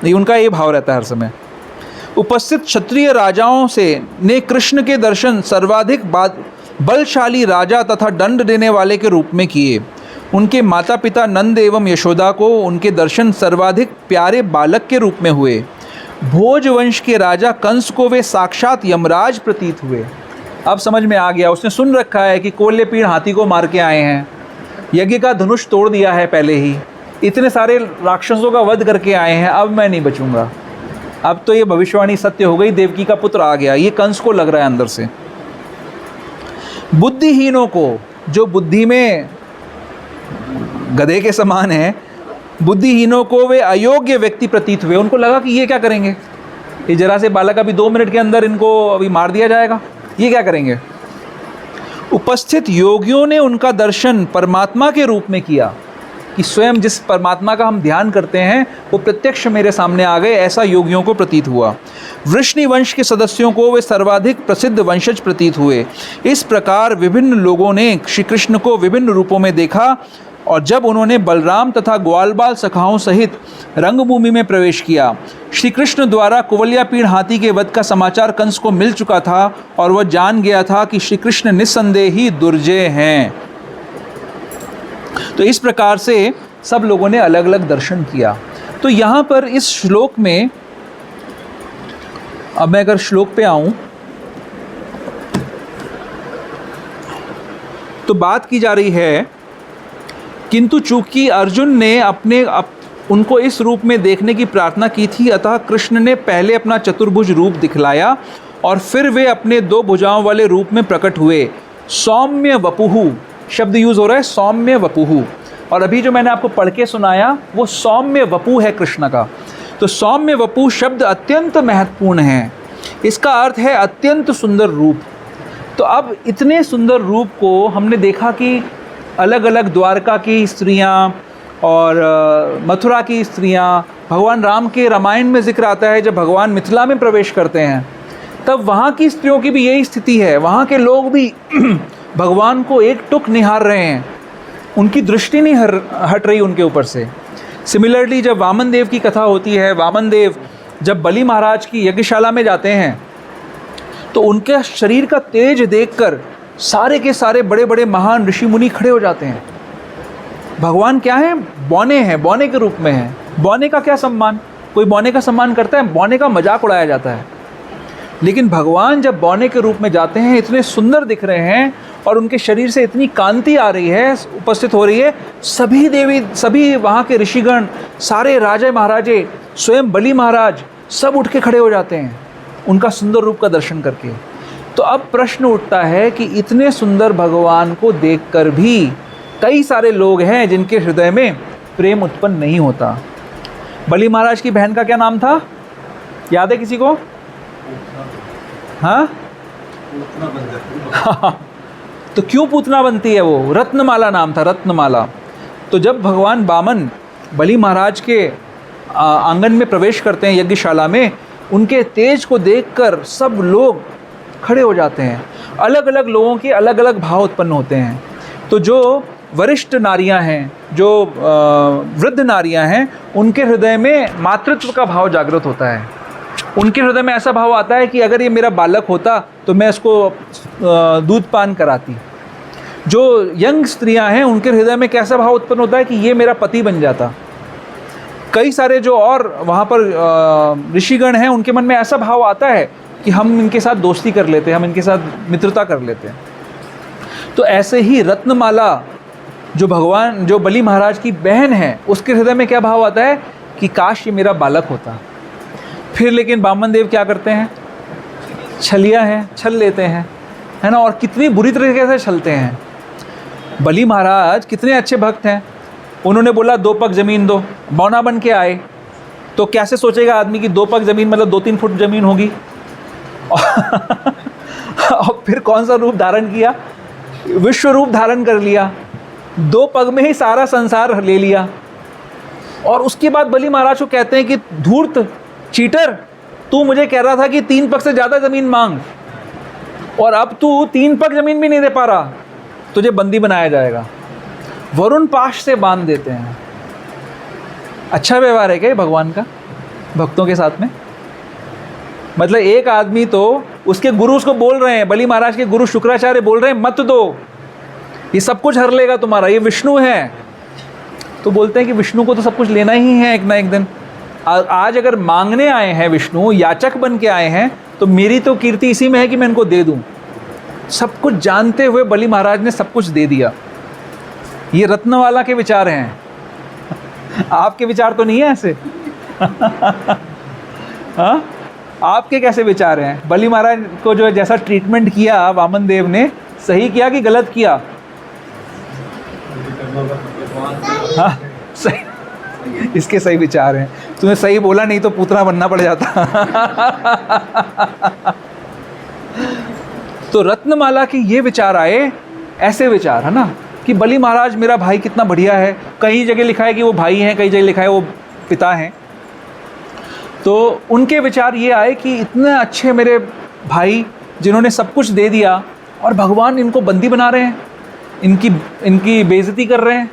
ये उनका ये भाव रहता है हर समय। उपस्थित क्षत्रिय राजाओं से ने कृष्ण के दर्शन सर्वाधिक बलशाली राजा तथा दंड देने वाले के रूप में किए। उनके माता पिता नंद एवं यशोदा को उनके दर्शन सर्वाधिक प्यारे बालक के रूप में हुए। भोजवंश के राजा कंस को वे साक्षात यमराज प्रतीत हुए। अब समझ में आ गया, उसने सुन रखा है कि कोल्यपीड़ हाथी को मार के आए हैं, यज्ञ का धनुष तोड़ दिया है पहले ही, इतने सारे राक्षसों का वध करके आए हैं, अब मैं नहीं बचूंगा। अब तो ये भविष्यवाणी सत्य हो गई, देवकी का पुत्र आ गया, ये कंस को लग रहा है अंदर से। बुद्धिहीनों को, जो बुद्धि में गधे के समान है, बुद्धिहीनों को वे अयोग्य व्यक्ति प्रतीत हुए। उनको लगा कि ये क्या करेंगे, ये जरा से बालक अभी 2 मिनट के अंदर इनको अभी मार दिया जाएगा, ये क्या करेंगे। उपस्थित योगियों ने उनका दर्शन परमात्मा के रूप में किया। कि स्वयं जिस परमात्मा का हम ध्यान करते हैं वो प्रत्यक्ष मेरे सामने आ गए, ऐसा योगियों को प्रतीत हुआ। वृष्णि वंश के सदस्यों को वे सर्वाधिक प्रसिद्ध वंशज प्रतीत हुए। इस प्रकार विभिन्न लोगों ने श्री कृष्ण को विभिन्न रूपों में देखा, और जब उन्होंने बलराम तथा ग्वाल बाल सखाओं सहित रंगभूमि में प्रवेश किया, श्री कृष्ण द्वारा कुवलयापीड़ हाथी के वध का समाचार कंस को मिल चुका था और वह जान गया था कि श्री कृष्ण निस्संदेह ही दुर्जय हैं। तो इस प्रकार से सब लोगों ने अलग अलग दर्शन किया। तो यहाँ पर इस श्लोक में, अब मैं अगर श्लोक पे आऊँ तो बात की जा रही है, किंतु चूंकि अर्जुन ने उनको इस रूप में देखने की प्रार्थना की थी, अतः कृष्ण ने पहले अपना चतुर्भुज रूप दिखलाया और फिर वे अपने 2 भुजाओं वाले रूप में प्रकट हुए। सौम्य वपुहु शब्द यूज हो रहा है, सौम्य वपुहु। और अभी जो मैंने आपको पढ़ के सुनाया वो सौम्य वपु है कृष्ण का। तो सौम्य वपु शब्द अत्यंत महत्वपूर्ण है। इसका अर्थ है अत्यंत सुंदर रूप। तो अब इतने सुंदर रूप को हमने देखा कि अलग अलग द्वारका की स्त्रियां और मथुरा की स्त्रियां, भगवान राम के रामायण में जिक्र आता है जब भगवान मिथिला में प्रवेश करते हैं तब वहाँ की स्त्रियों की भी यही स्थिति है। वहाँ के लोग भी भगवान को एक टुक निहार रहे हैं, उनकी दृष्टि नहीं हट रही उनके ऊपर से। सिमिलरली जब वामन देव की कथा होती है, वामन देव जब बलि महाराज की यज्ञशाला में जाते हैं तो उनके शरीर का तेज देखकर सारे के सारे बड़े बड़े महान ऋषि मुनि खड़े हो जाते हैं। भगवान क्या है? बौने हैं, बौने के रूप में हैं। बौने का क्या सम्मान? कोई बौने का सम्मान करता है? बौने का मजाक उड़ाया जाता है। लेकिन भगवान जब बौने के रूप में जाते हैं, इतने सुंदर दिख रहे हैं और उनके शरीर से इतनी कांति आ रही है, उपस्थित हो रही है, सभी देवी, सभी वहाँ के ऋषिगण, सारे राजे महाराजे, स्वयं बलि महाराज सब उठ के खड़े हो जाते हैं उनका सुंदर रूप का दर्शन करके। तो अब प्रश्न उठता है कि इतने सुंदर भगवान को देखकर भी कई सारे लोग हैं जिनके हृदय में प्रेम उत्पन्न नहीं होता। बलि महाराज की बहन का क्या नाम था? याद है किसी को? हाँ? तो क्यों पूतना बनती है वो? रत्नमाला नाम था, रत्नमाला। तो जब भगवान वामन बलि महाराज के आंगन में प्रवेश करते हैं यज्ञशाला में, उनके तेज को देखकर सब लोग खड़े हो जाते हैं। अलग अलग लोगों के अलग अलग भाव उत्पन्न होते हैं। तो जो वरिष्ठ नारियां हैं, जो वृद्ध नारियां हैं, उनके हृदय में मातृत्व का भाव जागृत होता है। उनके हृदय में ऐसा भाव आता है कि अगर ये मेरा बालक होता तो मैं इसको दूध पान कराती। जो यंग स्त्रियां हैं, उनके हृदय में कैसा भाव उत्पन्न होता है कि ये मेरा पति बन जाता। कई सारे जो और वहाँ पर ऋषिगण हैं, उनके मन में ऐसा भाव आता है कि हम इनके साथ दोस्ती कर लेते हैं, हम इनके साथ मित्रता कर लेते हैं। तो ऐसे ही रत्नमाला जो बलि महाराज की बहन है, उसके हृदय में क्या भाव आता है कि काश ये मेरा बालक होता। फिर लेकिन वामन देव क्या करते हैं? छलिया हैं, छल लेते हैं, है ना। और कितनी बुरी तरीके से छलते हैं। बलि महाराज कितने अच्छे भक्त हैं। उन्होंने बोला 2 पग ज़मीन दो, बौना बन के आए। तो कैसे सोचेगा आदमी कि 2 पग ज़मीन मतलब 2-3 फुट ज़मीन होगी। और फिर कौन सा रूप धारण किया? विश्व रूप धारण कर लिया। 2 पग में ही सारा संसार ले लिया। और उसके बाद बलि महाराज को कहते हैं कि धूर्त, चीटर, तू मुझे कह रहा था कि 3 पग से ज़्यादा ज़मीन मांग, और अब तू 3 पग ज़मीन भी नहीं दे पा रहा, तुझे बंदी बनाया जाएगा। वरुण पाश से बांध देते हैं। अच्छा व्यवहार है क्या भगवान का भक्तों के साथ में? मतलब एक आदमी तो उसके गुरु उसको बोल रहे हैं, बलि महाराज के गुरु शुक्राचार्य बोल रहे हैं मत दो, ये सब कुछ हर लेगा तुम्हारा, ये विष्णु है। तो बोलते हैं कि विष्णु को तो सब कुछ लेना ही है एक ना एक दिन। आज अगर मांगने आए हैं विष्णु, याचक बन के आए हैं, तो मेरी तो कीर्ति इसी में है कि मैं इनको दे दूं। सब कुछ जानते हुए बलि महाराज ने सब कुछ दे दिया। ये रत्नवाला के विचार हैं। आपके विचार तो नहीं है ऐसे। हाँ, आपके कैसे विचार हैं? बलि महाराज को जो जैसा ट्रीटमेंट किया वामन देव ने, सही किया कि गलत किया? हाँ, सही। इसके सही विचार हैं। तुम्हें सही बोला, नहीं तो पूतना बनना पड़ जाता। तो रत्नमाला के ये विचार आए, ऐसे विचार, है ना, कि कि बलि महाराज मेरा भाई कितना बढ़िया है। कई जगह लिखा है कि वो भाई हैं, कई जगह लिखा है वो पिता हैं। तो उनके विचार ये आए कि इतने अच्छे मेरे भाई जिन्होंने सब कुछ दे दिया और भगवान इनको बंदी बना रहे हैं, इनकी बेइज्जती कर रहे हैं।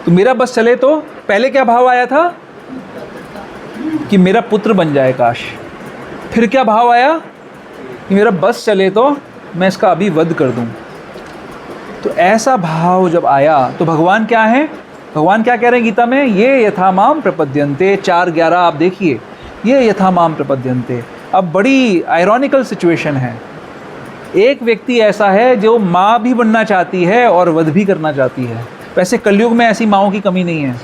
तो मेरा बस चले तो पहले क्या भाव आया था कि मेरा पुत्र बन जाए काश। फिर क्या भाव आया कि मेरा बस चले तो मैं इसका अभी वध कर दूं। तो ऐसा भाव जब आया तो भगवान क्या है, भगवान क्या कह रहे हैं गीता में, ये यथा माम प्रपद्यन्ते 4:11 आप देखिए, ये यथा माम प्रपद्यन्ते। अब बड़ी आयरॉनिकल सिचुएशन है, एक व्यक्ति ऐसा है जो माँ भी बनना चाहती है और वध भी करना चाहती है। वैसे कलयुग में ऐसी माँओं की कमी नहीं है,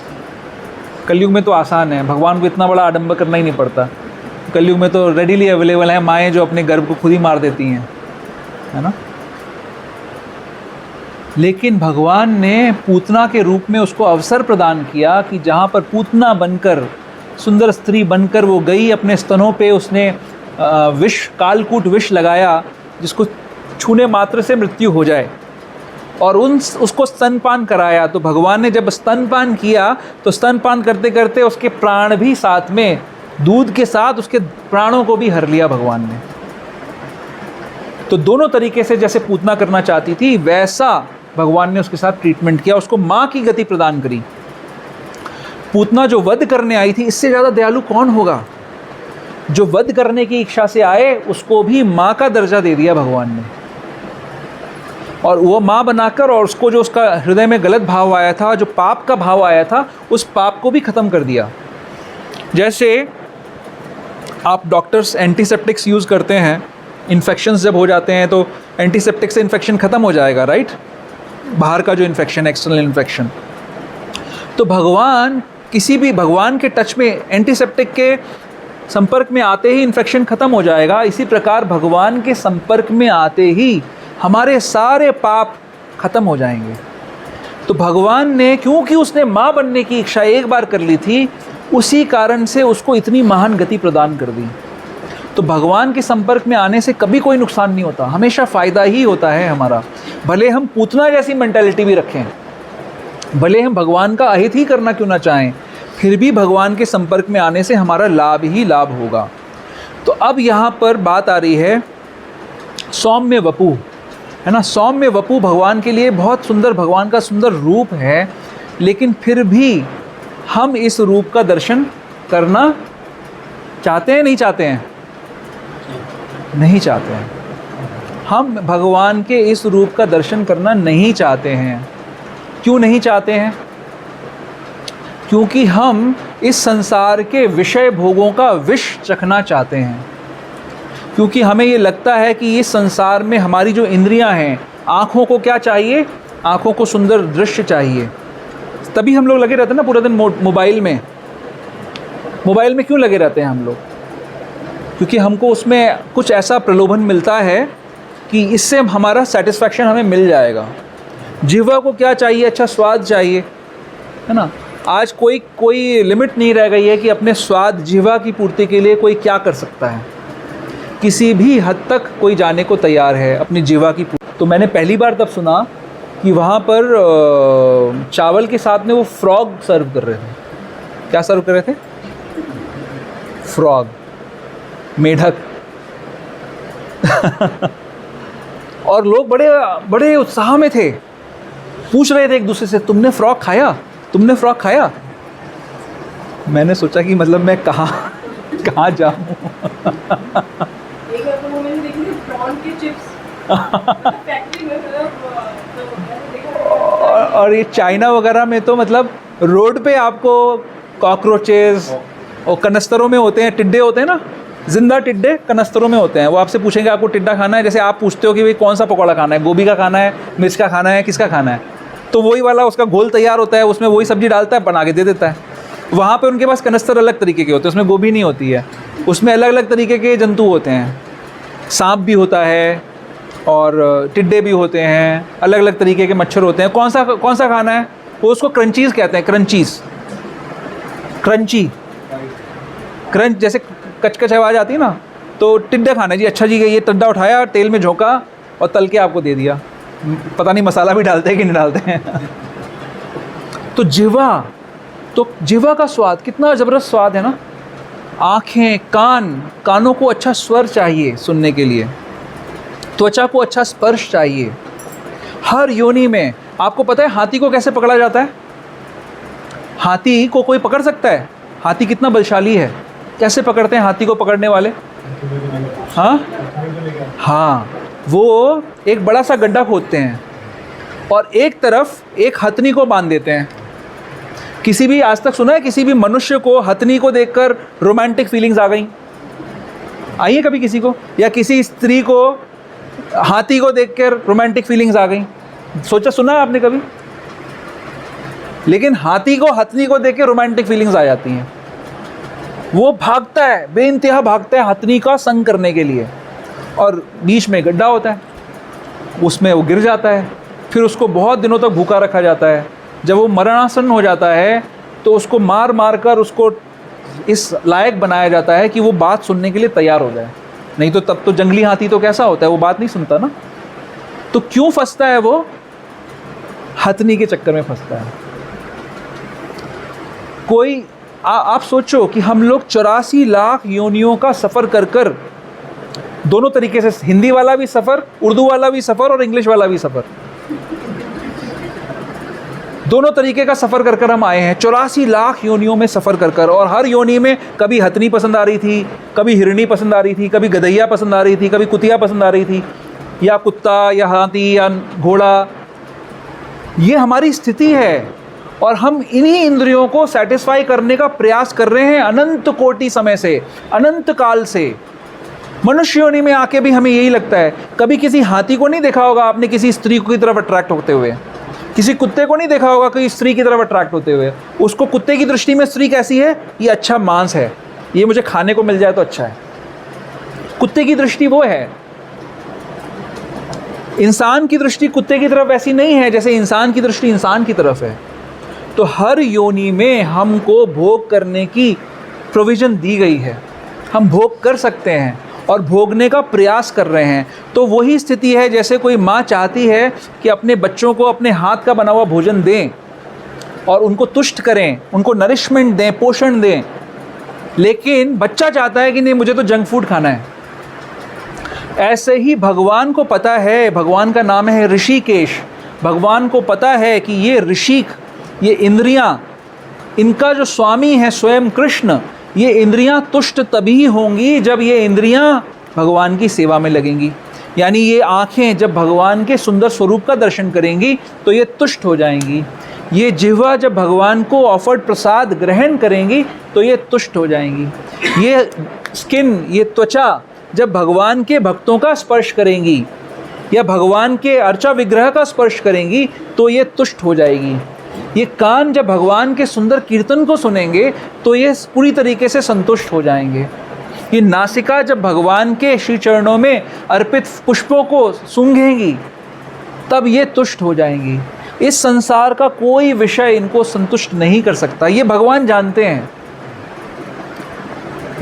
कलयुग में तो आसान है, भगवान को इतना बड़ा आडंबर करना ही नहीं पड़ता। कलयुग में तो रेडीली अवेलेबल हैं माएँ जो अपने गर्भ को खुद ही मार देती हैं, है ना। लेकिन भगवान ने पूतना के रूप में उसको अवसर प्रदान किया कि जहाँ पर पूतना बनकर, सुंदर स्त्री बनकर वो गई, अपने स्तनों पे उसने विष, कालकूट विष लगाया जिसको छूने मात्र से मृत्यु हो जाए, और उसको स्तनपान कराया। तो भगवान ने जब स्तनपान किया तो स्तनपान करते करते उसके प्राण भी साथ में, दूध के साथ उसके प्राणों को भी हर लिया भगवान ने। तो दोनों तरीके से जैसे पूतना करना चाहती थी वैसा भगवान ने उसके साथ ट्रीटमेंट किया, उसको माँ की गति प्रदान करी। पूतना जो वध करने आई थी, इससे ज़्यादा दयालु कौन होगा। जो वध करने की इच्छा से आए उसको भी माँ का दर्जा दे दिया भगवान ने, और वो माँ बनाकर, और उसको जो उसका हृदय में गलत भाव आया था, जो पाप का भाव आया था, उस पाप को भी ख़त्म कर दिया। जैसे आप डॉक्टर्स एंटीसेप्टिक्स यूज़ करते हैं, इन्फेक्शंस जब हो जाते हैं तो एंटीसेप्टिक से इन्फेक्शन ख़त्म हो जाएगा, राइट, बाहर का जो इन्फेक्शन, एक्सटर्नल इन्फेक्शन। तो भगवान, किसी भी भगवान के टच में, एंटीसेप्टिक के संपर्क में आते ही इन्फेक्शन ख़त्म हो जाएगा। इसी प्रकार भगवान के संपर्क में आते ही हमारे सारे पाप ख़त्म हो जाएंगे। तो भगवान ने, क्योंकि उसने माँ बनने की इच्छा एक बार कर ली थी, उसी कारण से उसको इतनी महान गति प्रदान कर दी। तो भगवान के संपर्क में आने से कभी कोई नुकसान नहीं होता, हमेशा फ़ायदा ही होता है हमारा। भले हम पूतना जैसी मेंटालिटी भी रखें, भले हम भगवान का अहित ही करना क्यों ना चाहें, फिर भी भगवान के संपर्क में आने से हमारा लाभ ही लाभ होगा। तो अब यहाँ पर बात आ रही है सौम्य वपु, है ना। सौम्य वपु भगवान के लिए बहुत सुंदर, भगवान का सुंदर रूप है, लेकिन फिर भी हम इस रूप का दर्शन करना चाहते हैं, नहीं चाहते हैं, नहीं चाहते हैं। हम भगवान के इस रूप का दर्शन करना नहीं चाहते हैं। क्यों नहीं चाहते हैं? क्योंकि हम इस संसार के विषय भोगों का विष चखना चाहते हैं। क्योंकि हमें ये लगता है कि इस संसार में हमारी जो इंद्रियां हैं, आँखों को क्या चाहिए, आँखों को सुंदर दृश्य चाहिए। तभी हम लोग लगे रहते हैं ना पूरा दिन मोबाइल में। मोबाइल में क्यों लगे रहते हैं हम लोग? क्योंकि हमको उसमें कुछ ऐसा प्रलोभन मिलता है कि इससे हमारा सेटिस्फैक्शन हमें मिल जाएगा। जिह्वा को क्या चाहिए? अच्छा स्वाद चाहिए, है ना। आज कोई लिमिट नहीं रह गई है कि अपने स्वाद, जिह्वा की पूर्ति के लिए कोई क्या कर सकता है। किसी भी हद तक कोई जाने को तैयार है अपनी जिह्वा की पूर्ति। तो मैंने पहली बार तब सुना कि वहाँ पर चावल के साथ में वो फ्रॉग सर्व कर रहे थे। क्या सर्व कर रहे थे? फ्रॉग, मेढक। और लोग बड़े बड़े उत्साह में थे, पूछ रहे थे एक दूसरे से, तुमने फ्रॉग खाया, तुमने फ्रॉग खाया? मैंने सोचा कि मतलब मैं कहाँ जाऊँ। एक बार तो मैंने देखी थी प्रॉन के चिप्स फैक्ट्री में, और ये चाइना वगैरह में तो मतलब रोड पे आपको कॉकरोचेस और कनस्तरों में होते हैं, टिड्डे होते हैं ना, जिंदा टिड्डे कनस्तरों में होते हैं। वो आपसे पूछेंगे आपको टिड्डा खाना है, जैसे आप पूछते हो कि भाई कौन सा पकौड़ा खाना है, गोभी का खाना है, मिर्च का खाना है, किसका खाना है, तो वही वाला उसका घोल तैयार होता है, उसमें वही सब्जी डालता है, बना के दे देता है। वहाँ पे उनके पास कनस्तर अलग तरीके के होते हैं, उसमें गोभी नहीं होती है, उसमें अलग अलग तरीके के जंतु होते हैं, सांप भी होता है और टिड्डे भी होते हैं, अलग अलग तरीके के मच्छर होते हैं। कौन सा खाना है? वो उसको क्रंचीज़ कहते हैं, क्रंचीज़, क्रंची, क्रंच, जैसे कचकच आवाज़ आती है ना, तो टिड्डा खाना है जी। अच्छा जी, ये टिड्डा उठाया, तेल में झोंका और तल के आपको दे दिया, पता नहीं मसाला भी डालते हैं कि नहीं डालते हैं। तो जिह्वा का स्वाद कितना ज़बरदस्त स्वाद है ना। आँखें, कानों को अच्छा स्वर चाहिए सुनने के लिए, त्वचा को अच्छा स्पर्श चाहिए। हर योनि में, आपको पता है हाथी को कैसे पकड़ा जाता है? हाथी को कोई पकड़ सकता है? हाथी कितना बलशाली है, कैसे पकड़ते हैं हाथी को पकड़ने वाले? हाँ, वो एक बड़ा सा गड्ढा खोदते हैं और एक तरफ एक हथनी को बांध देते हैं। किसी भी, आज तक सुना है किसी भी मनुष्य को हथनी को देखकर रोमांटिक फीलिंग्स आ गई? आई है कभी किसी को? या किसी स्त्री को हाथी को देखकर रोमांटिक फीलिंग्स आ गई? सोचा, सुना है आपने कभी? लेकिन हाथी को हथनी को देख के रोमांटिक फीलिंग्स आ जाती हैं। वो भागता है, बेइंतहा भागता है हथनी का संग करने के लिए, और बीच में गड्ढा होता है, उसमें वो गिर जाता है। फिर उसको बहुत दिनों तक भूखा रखा जाता है। जब वो मरणासन हो जाता है तो उसको मार मार कर उसको इस लायक बनाया जाता है कि वो बात सुनने के लिए तैयार हो जाए। नहीं तो तब तो जंगली हाथी तो कैसा होता है, वो बात नहीं सुनता ना। तो क्यों फंसता है वो? हथनी के चक्कर में फंसता है। कोई आप सोचो कि हम लोग 84 लाख योनियों का सफ़र कर कर, दोनों तरीके से, हिंदी वाला भी सफ़र, उर्दू वाला भी सफ़र और इंग्लिश वाला भी सफ़र, दोनों तरीके का सफ़र कर कर हम आए हैं। 84 लाख योनियों में सफ़र कर कर, और हर योनि में कभी हथनी पसंद आ रही थी, कभी हिरणी पसंद आ रही थी, कभी गधैया पसंद आ रही थी, कभी कुतिया पसंद आ रही थी, या कुत्ता या हाथी या घोड़ा। ये हमारी स्थिति है और हम इन्हीं इंद्रियों को सेटिस्फाई करने का प्रयास कर रहे हैं अनंत कोटि समय से, अनंत काल से। मनुष्य योनि में आके भी हमें यही लगता है। कभी किसी हाथी को नहीं देखा होगा आपने किसी स्त्री की तरफ अट्रैक्ट होते हुए? किसी कुत्ते को नहीं देखा होगा कोई स्त्री की तरफ अट्रैक्ट होते हुए? उसको कुत्ते की दृष्टि में स्त्री कैसी है? ये अच्छा मांस है, ये मुझे खाने को मिल जाए तो अच्छा है। कुत्ते की दृष्टि वो है। इंसान की दृष्टि कुत्ते की तरफ ऐसी नहीं है जैसे इंसान की दृष्टि इंसान की तरफ है। तो हर योनि में हमको भोग करने की प्रोविज़न दी गई है। हम भोग कर सकते हैं और भोगने का प्रयास कर रहे हैं। तो वही स्थिति है जैसे कोई माँ चाहती है कि अपने बच्चों को अपने हाथ का बना हुआ भोजन दें और उनको तुष्ट करें, उनको नरिशमेंट दें, पोषण दें, लेकिन बच्चा चाहता है कि नहीं, मुझे तो जंक फूड खाना है। ऐसे ही भगवान को पता है, भगवान का नाम है ऋषिकेश, भगवान को पता है कि ये ऋषिक, ये इंद्रियां, इनका जो स्वामी है स्वयं कृष्ण, ये इंद्रियां तुष्ट तभी होंगी जब ये इंद्रियां भगवान की सेवा में लगेंगी। यानी ये आँखें जब भगवान के सुंदर स्वरूप का दर्शन करेंगी तो ये तुष्ट हो जाएंगी। ये जिह्वा जब भगवान को ऑफर्ड प्रसाद ग्रहण करेंगी तो ये तुष्ट हो जाएंगी। ये स्किन, ये त्वचा जब भगवान के भक्तों का स्पर्श करेंगी या भगवान के अर्चा विग्रह का स्पर्श करेंगी तो ये तुष्ट हो जाएगी। ये कान जब भगवान के सुंदर कीर्तन को सुनेंगे तो ये पूरी तरीके से संतुष्ट हो जाएंगे। ये नासिका जब भगवान के श्री चरणों में अर्पित पुष्पों को सूंघेंगी तब ये तुष्ट हो जाएंगी। इस संसार का कोई विषय इनको संतुष्ट नहीं कर सकता, ये भगवान जानते हैं।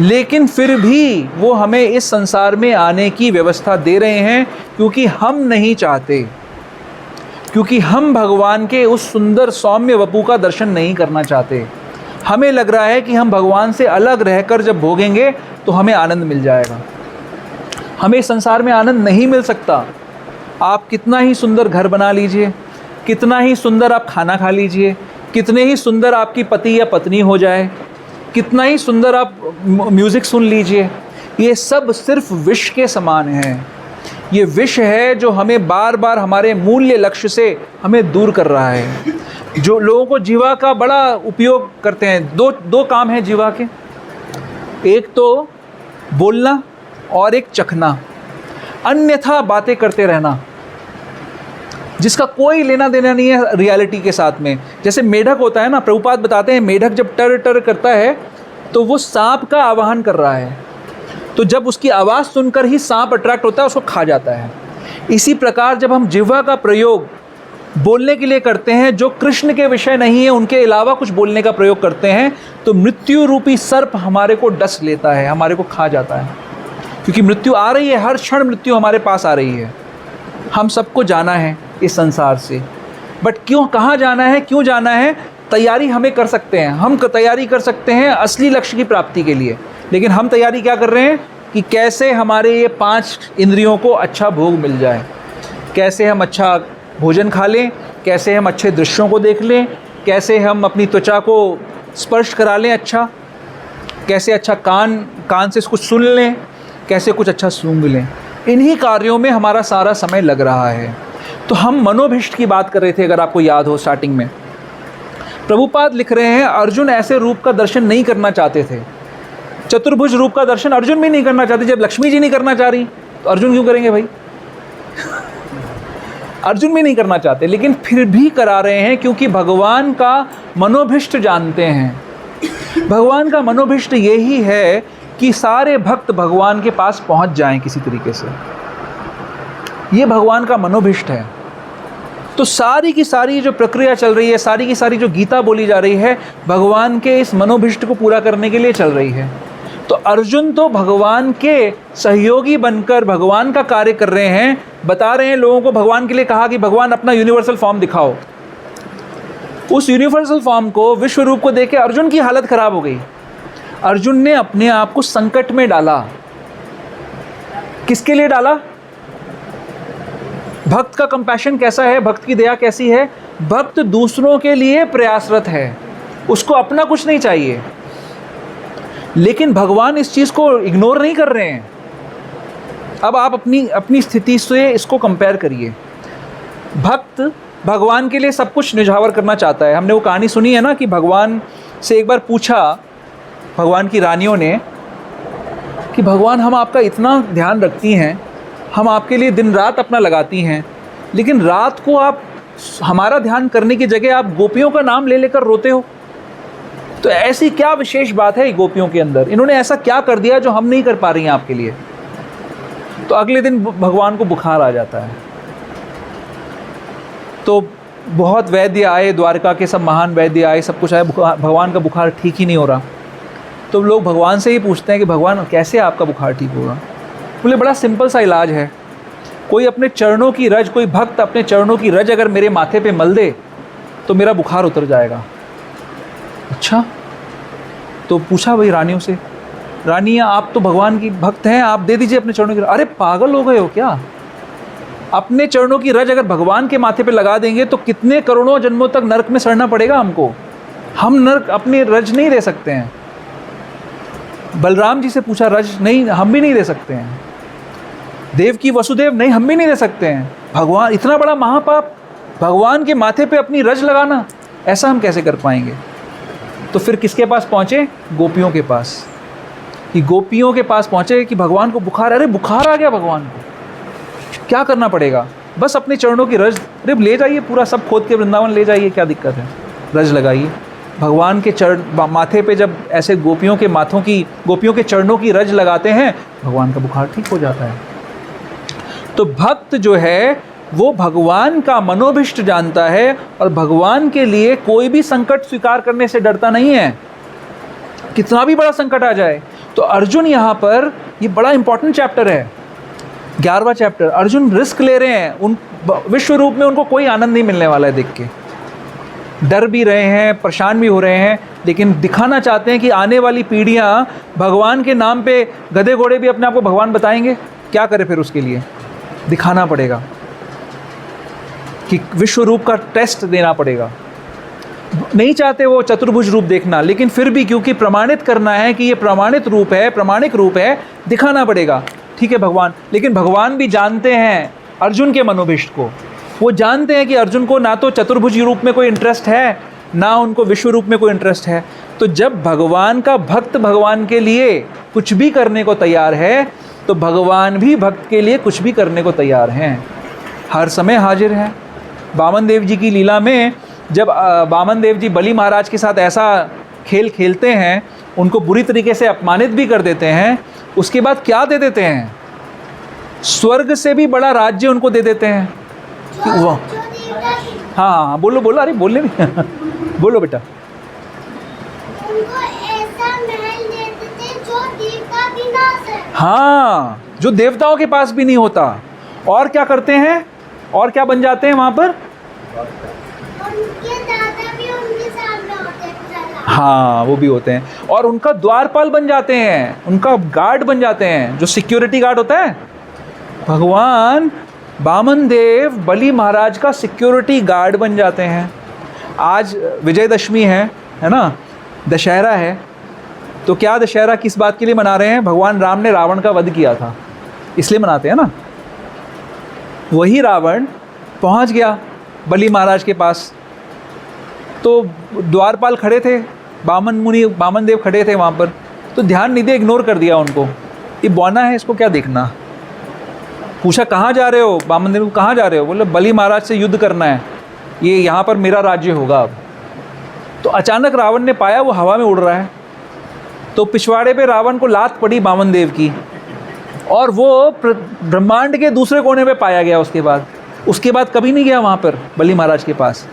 लेकिन फिर भी वो हमें इस संसार में आने की व्यवस्था दे रहे हैं क्योंकि हम नहीं चाहते, क्योंकि हम भगवान के उस सुंदर सौम्य वपु का दर्शन नहीं करना चाहते। हमें लग रहा है कि हम भगवान से अलग रहकर जब भोगेंगे तो हमें आनंद मिल जाएगा। हमें इस संसार में आनंद नहीं मिल सकता। आप कितना ही सुंदर घर बना लीजिए, कितना ही सुंदर आप खाना खा लीजिए, कितने ही सुंदर आपकी पति या पत्नी हो जाए, कितना ही सुंदर आप म्यूज़िक सुन लीजिए, ये सब सिर्फ विष के समान है। ये विष है जो हमें बार बार हमारे मूल्य लक्ष्य से हमें दूर कर रहा है। जो लोगों को जीवा का बड़ा उपयोग करते हैं, दो काम हैं जीवा के, एक तो बोलना और एक चखना, अन्यथा बातें करते रहना जिसका कोई लेना देना नहीं है रियलिटी के साथ में। जैसे मेढक होता है ना, प्रभुपाद बताते हैं मेढक जब टर टर करता है तो वो सांप का आवाहन कर रहा है, तो जब उसकी आवाज़ सुनकर ही सांप अट्रैक्ट होता है, उसको खा जाता है। इसी प्रकार जब हम जिह्वा का प्रयोग बोलने के लिए करते हैं जो कृष्ण के विषय नहीं है, उनके अलावा कुछ बोलने का प्रयोग करते हैं, तो मृत्यु रूपी सर्प हमारे को डस लेता है, हमारे को खा जाता है। क्योंकि मृत्यु आ रही है, हर क्षण मृत्यु हमारे पास आ रही है। हम सबको जाना है, इस संसार से। बट क्यों, कहाँ जाना है, क्यों जाना है, तैयारी हमें कर सकते हैं, हम तैयारी कर सकते हैं असली लक्ष्य की प्राप्ति के लिए। लेकिन हम तैयारी क्या कर रहे हैं कि कैसे हमारे ये 5 इंद्रियों को अच्छा भोग मिल जाए, कैसे हम अच्छा भोजन खा लें, कैसे हम अच्छे दृश्यों को देख लें, कैसे हम अपनी त्वचा को स्पर्श करा लें अच्छा, कैसे अच्छा कान से कुछ सुन लें, कैसे कुछ अच्छा सूंघ लें। इन्हीं कार्यों में हमारा सारा समय लग रहा है। तो हम मनोभिष्ट की बात कर रहे थे, अगर आपको याद हो स्टार्टिंग में। प्रभुपाद लिख रहे हैं अर्जुन ऐसे रूप का दर्शन नहीं करना चाहते थे। चतुर्भुज रूप का दर्शन अर्जुन भी नहीं करना चाहते। जब लक्ष्मी जी नहीं करना चाह रही तो अर्जुन क्यों करेंगे भाई? अर्जुन भी नहीं करना चाहते, लेकिन फिर भी करा रहे हैं क्योंकि भगवान का मनोभिष्ट जानते हैं। भगवान का मनोभिष्ट यही है कि सारे भक्त भगवान के पास पहुंच जाएं किसी तरीके से। ये भगवान का मनोभिष्ट है। तो सारी की सारी जो प्रक्रिया चल रही है, सारी की सारी जो गीता बोली जा रही है, भगवान के इस मनोभिष्ट को पूरा करने के लिए चल रही है। तो अर्जुन तो भगवान के सहयोगी बनकर भगवान का कार्य कर रहे हैं, बता रहे हैं लोगों को। भगवान के लिए कहा कि भगवान अपना यूनिवर्सल फॉर्म दिखाओ। उस यूनिवर्सल फॉर्म को, विश्व रूप को देख के अर्जुन की हालत खराब हो गई। अर्जुन ने अपने आप को संकट में डाला। किसके लिए डाला? भक्त का कंपैशन कैसा है, भक्त की दया कैसी है? भक्त दूसरों के लिए प्रयासरत है, उसको अपना कुछ नहीं चाहिए। लेकिन भगवान इस चीज़ को इग्नोर नहीं कर रहे हैं। अब आप अपनी स्थिति से इसको कंपेयर करिए। भक्त भगवान के लिए सब कुछ निछावर करना चाहता है। हमने वो कहानी सुनी है ना कि भगवान से एक बार पूछा भगवान की रानियों ने कि भगवान, हम आपका इतना ध्यान रखती हैं, हम आपके लिए दिन रात अपना लगाती हैं, लेकिन रात को आप हमारा ध्यान करने की जगह आप गोपियों का नाम ले लेकर रोते हो। तो ऐसी क्या विशेष बात है गोपियों के अंदर? इन्होंने ऐसा क्या कर दिया जो हम नहीं कर पा रही हैं आपके लिए? तो अगले दिन भगवान को बुखार आ जाता है। तो बहुत वैद्य आए, द्वारका के सब महान वैद्य आए, सब कुछ आए, भगवान का बुखार ठीक ही नहीं हो रहा। तो लोग भगवान से ही पूछते हैं कि भगवान कैसे आपका बुखार ठीक होगा? बोले बड़ा सिंपल सा इलाज है। कोई अपने चरणों की रज, कोई भक्त अपने चरणों की रज अगर मेरे माथे पे मल दे तो मेरा बुखार उतर जाएगा। अच्छा, तो पूछा भाई रानियों से, रानियाँ आप तो भगवान की भक्त हैं, आप दे दीजिए अपने चरणों की। अरे पागल हो गए हो क्या? अपने चरणों की रज अगर भगवान के माथे पे लगा देंगे तो कितने करोड़ों जन्मों तक नरक में सड़ना पड़ेगा हमको। हम नरक अपनी रज नहीं दे सकते हैं। बलराम जी से पूछा, रज नहीं, हम भी नहीं दे सकते हैं। देव की वसुदेव, नहीं, हम भी नहीं दे सकते हैं। भगवान, इतना बड़ा महापाप, भगवान के माथे पे अपनी रज लगाना, ऐसा हम कैसे कर पाएंगे? तो फिर किसके पास पहुँचे? गोपियों के पास। कि गोपियों के पास पहुँचे कि भगवान को बुखार, अरे बुखार आ गया भगवान को, क्या करना पड़ेगा? बस अपने चरणों की रज, अरे ले जाइए, पूरा सब खोद के वृंदावन ले जाइए, क्या दिक्कत है? रज लगाइए। भगवान के चरण माथे पे जब ऐसे गोपियों के चरणों की रज लगाते हैं, भगवान का बुखार ठीक हो जाता है। तो भक्त जो है वो भगवान का मनोभिष्ट जानता है और भगवान के लिए कोई भी संकट स्वीकार करने से डरता नहीं है, कितना भी बड़ा संकट आ जाए। तो अर्जुन यहाँ पर, ये बड़ा इंपॉर्टेंट चैप्टर है, 11वां चैप्टर। अर्जुन रिस्क ले रहे हैं। उन विश्व रूप में उनको कोई आनंद नहीं मिलने वाला है देख के, डर भी रहे हैं, परेशान भी हो रहे हैं, लेकिन दिखाना चाहते हैं कि आने वाली पीढ़ियाँ भगवान के नाम पे गधे घोड़े भी अपने आप को भगवान बताएंगे। क्या करें फिर? उसके लिए दिखाना पड़ेगा कि विश्व रूप का टेस्ट देना पड़ेगा। नहीं चाहते वो चतुर्भुज रूप देखना, लेकिन फिर भी क्योंकि प्रमाणित करना है कि ये प्रमाणित रूप है, प्रामाणिक रूप है, दिखाना पड़ेगा। ठीक है भगवान, लेकिन भगवान भी जानते हैं अर्जुन के मनोभिष्ट को। वो जानते हैं कि अर्जुन को ना तो चतुर्भुज रूप में कोई इंटरेस्ट है, ना उनको विश्व रूप में कोई इंटरेस्ट है। तो जब भगवान का भक्त भगवान के लिए कुछ भी करने को तैयार है, तो भगवान भी भक्त के लिए कुछ भी करने को तैयार हैं, हर समय हाजिर हैं। वामन देव जी की लीला में जब वामन देव जी बलि महाराज के साथ ऐसा खेल खेलते हैं, उनको बुरी तरीके से अपमानित भी कर देते हैं, उसके बाद क्या दे देते हैं? स्वर्ग से भी बड़ा राज्य उनको दे देते हैं। वो हाँ, बोलो बोलो, अरे बोलने भी बोलो बेटा। उनको ऐसा महल देते थे जो देवता भी ना सके। हाँ, जो देवताओं के पास भी नहीं होता। और क्या करते हैं? और क्या बन जाते हैं वहाँ पर? उनके दादा भी उनके सामने होते हैं दादा। हाँ, वो भी होते हैं, और उनका द्वारपाल बन जाते हैं, उनका गार्ड बन जाते हैं, जो सिक्योरिटी गार्ड होता है। भगवान बामन देव बलि महाराज का सिक्योरिटी गार्ड बन जाते हैं। आज विजयदशमी है ना, दशहरा है, तो क्या दशहरा किस बात के लिए मना रहे हैं? भगवान राम ने रावण का वध किया था, इसलिए मनाते हैं ना। वही रावण पहुंच गया बलि महाराज के पास, तो द्वारपाल खड़े थे, बामन देव खड़े थे वहाँ पर, तो ध्यान नहीं दिया, इग्नोर कर दिया उनको। ये बौना है, इसको क्या देखना। पूछा कहाँ जा रहे हो? बामन देव कहाँ जा रहे हो? बोले बलि महाराज से युद्ध करना है, ये यहाँ पर मेरा राज्य होगा अब। तो अचानक रावण ने पाया वो हवा में उड़ रहा है, तो पिछवाड़े पे रावण को लात पड़ी बामन देव की, और वो ब्रह्मांड के दूसरे कोने पे पाया गया। उसके बाद कभी नहीं गया वहाँ पर बलि महाराज के पास।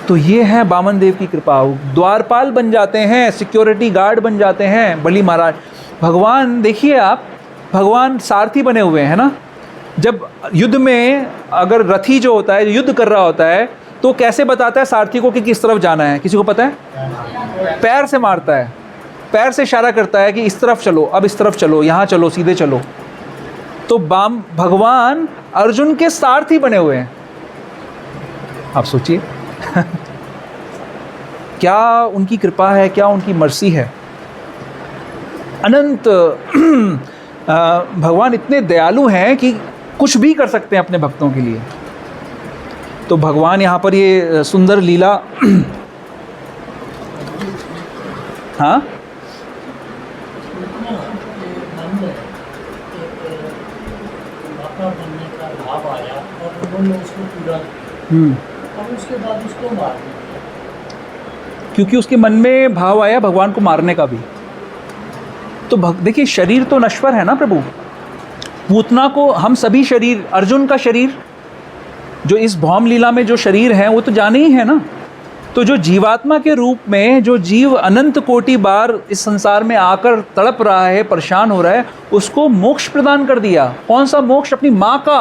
तो ये है बामन देव की कृपा, द्वारपाल बन जाते हैं, सिक्योरिटी गार्ड बन जाते हैं बलि महाराज। भगवान देखिए आप, भगवान सारथी बने हुए हैं ना। जब युद्ध में अगर रथी जो होता है, युद्ध कर रहा होता है, तो कैसे बताता है सारथी को कि किस तरफ जाना है? किसी को पता है? पैर से मारता है, पैर से इशारा करता है कि इस तरफ चलो, अब इस तरफ चलो, यहाँ चलो, सीधे चलो। तो भगवान अर्जुन के सारथी बने हुए हैं। आप सोचिए क्या उनकी कृपा है, क्या उनकी मर्सी है। अनंत भगवान इतने दयालु हैं कि कुछ भी कर सकते हैं अपने भक्तों के लिए। तो भगवान यहाँ पर ये सुंदर लीला हाँ उसके बाद उसको मार दिया, क्योंकि उसके मन में भाव आया भगवान को मारने का भी। तो देखिए, शरीर तो नश्वर है ना प्रभु। पूतना को हम सभी शरीर, अर्जुन का शरीर जो इस भौम लीला में जो शरीर है वो तो जाने ही है ना। तो जो जीवात्मा के रूप में जो जीव अनंत कोटि बार इस संसार में आकर तड़प रहा है, परेशान हो रहा है, उसको मोक्ष प्रदान कर दिया। कौन सा मोक्ष? अपनी माँ का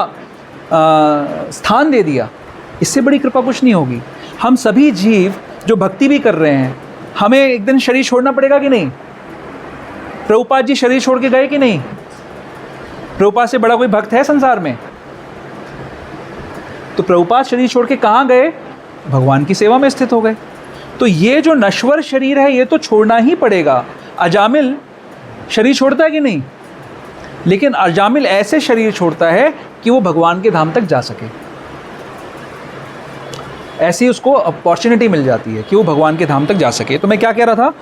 स्थान दे दिया। इससे बड़ी कृपा कुछ नहीं होगी। हम सभी जीव जो भक्ति भी कर रहे हैं, हमें एक दिन शरीर छोड़ना पड़ेगा कि नहीं? प्रभुपाद जी शरीर छोड़ के गए कि नहीं? प्रभुपाद से बड़ा कोई भक्त है संसार में? तो प्रभुपाद शरीर छोड़ के कहाँ गए? भगवान की सेवा में स्थित हो गए। तो ये जो नश्वर शरीर है ये तो छोड़ना ही पड़ेगा। अजामिल शरीर छोड़ता है कि नहीं? लेकिन अजामिल ऐसे शरीर छोड़ता है कि वो भगवान के धाम तक जा सके। ऐसी उसको अपॉर्चुनिटी मिल जाती है कि वो भगवान के धाम तक जा सके। तो मैं क्या कह रहा था?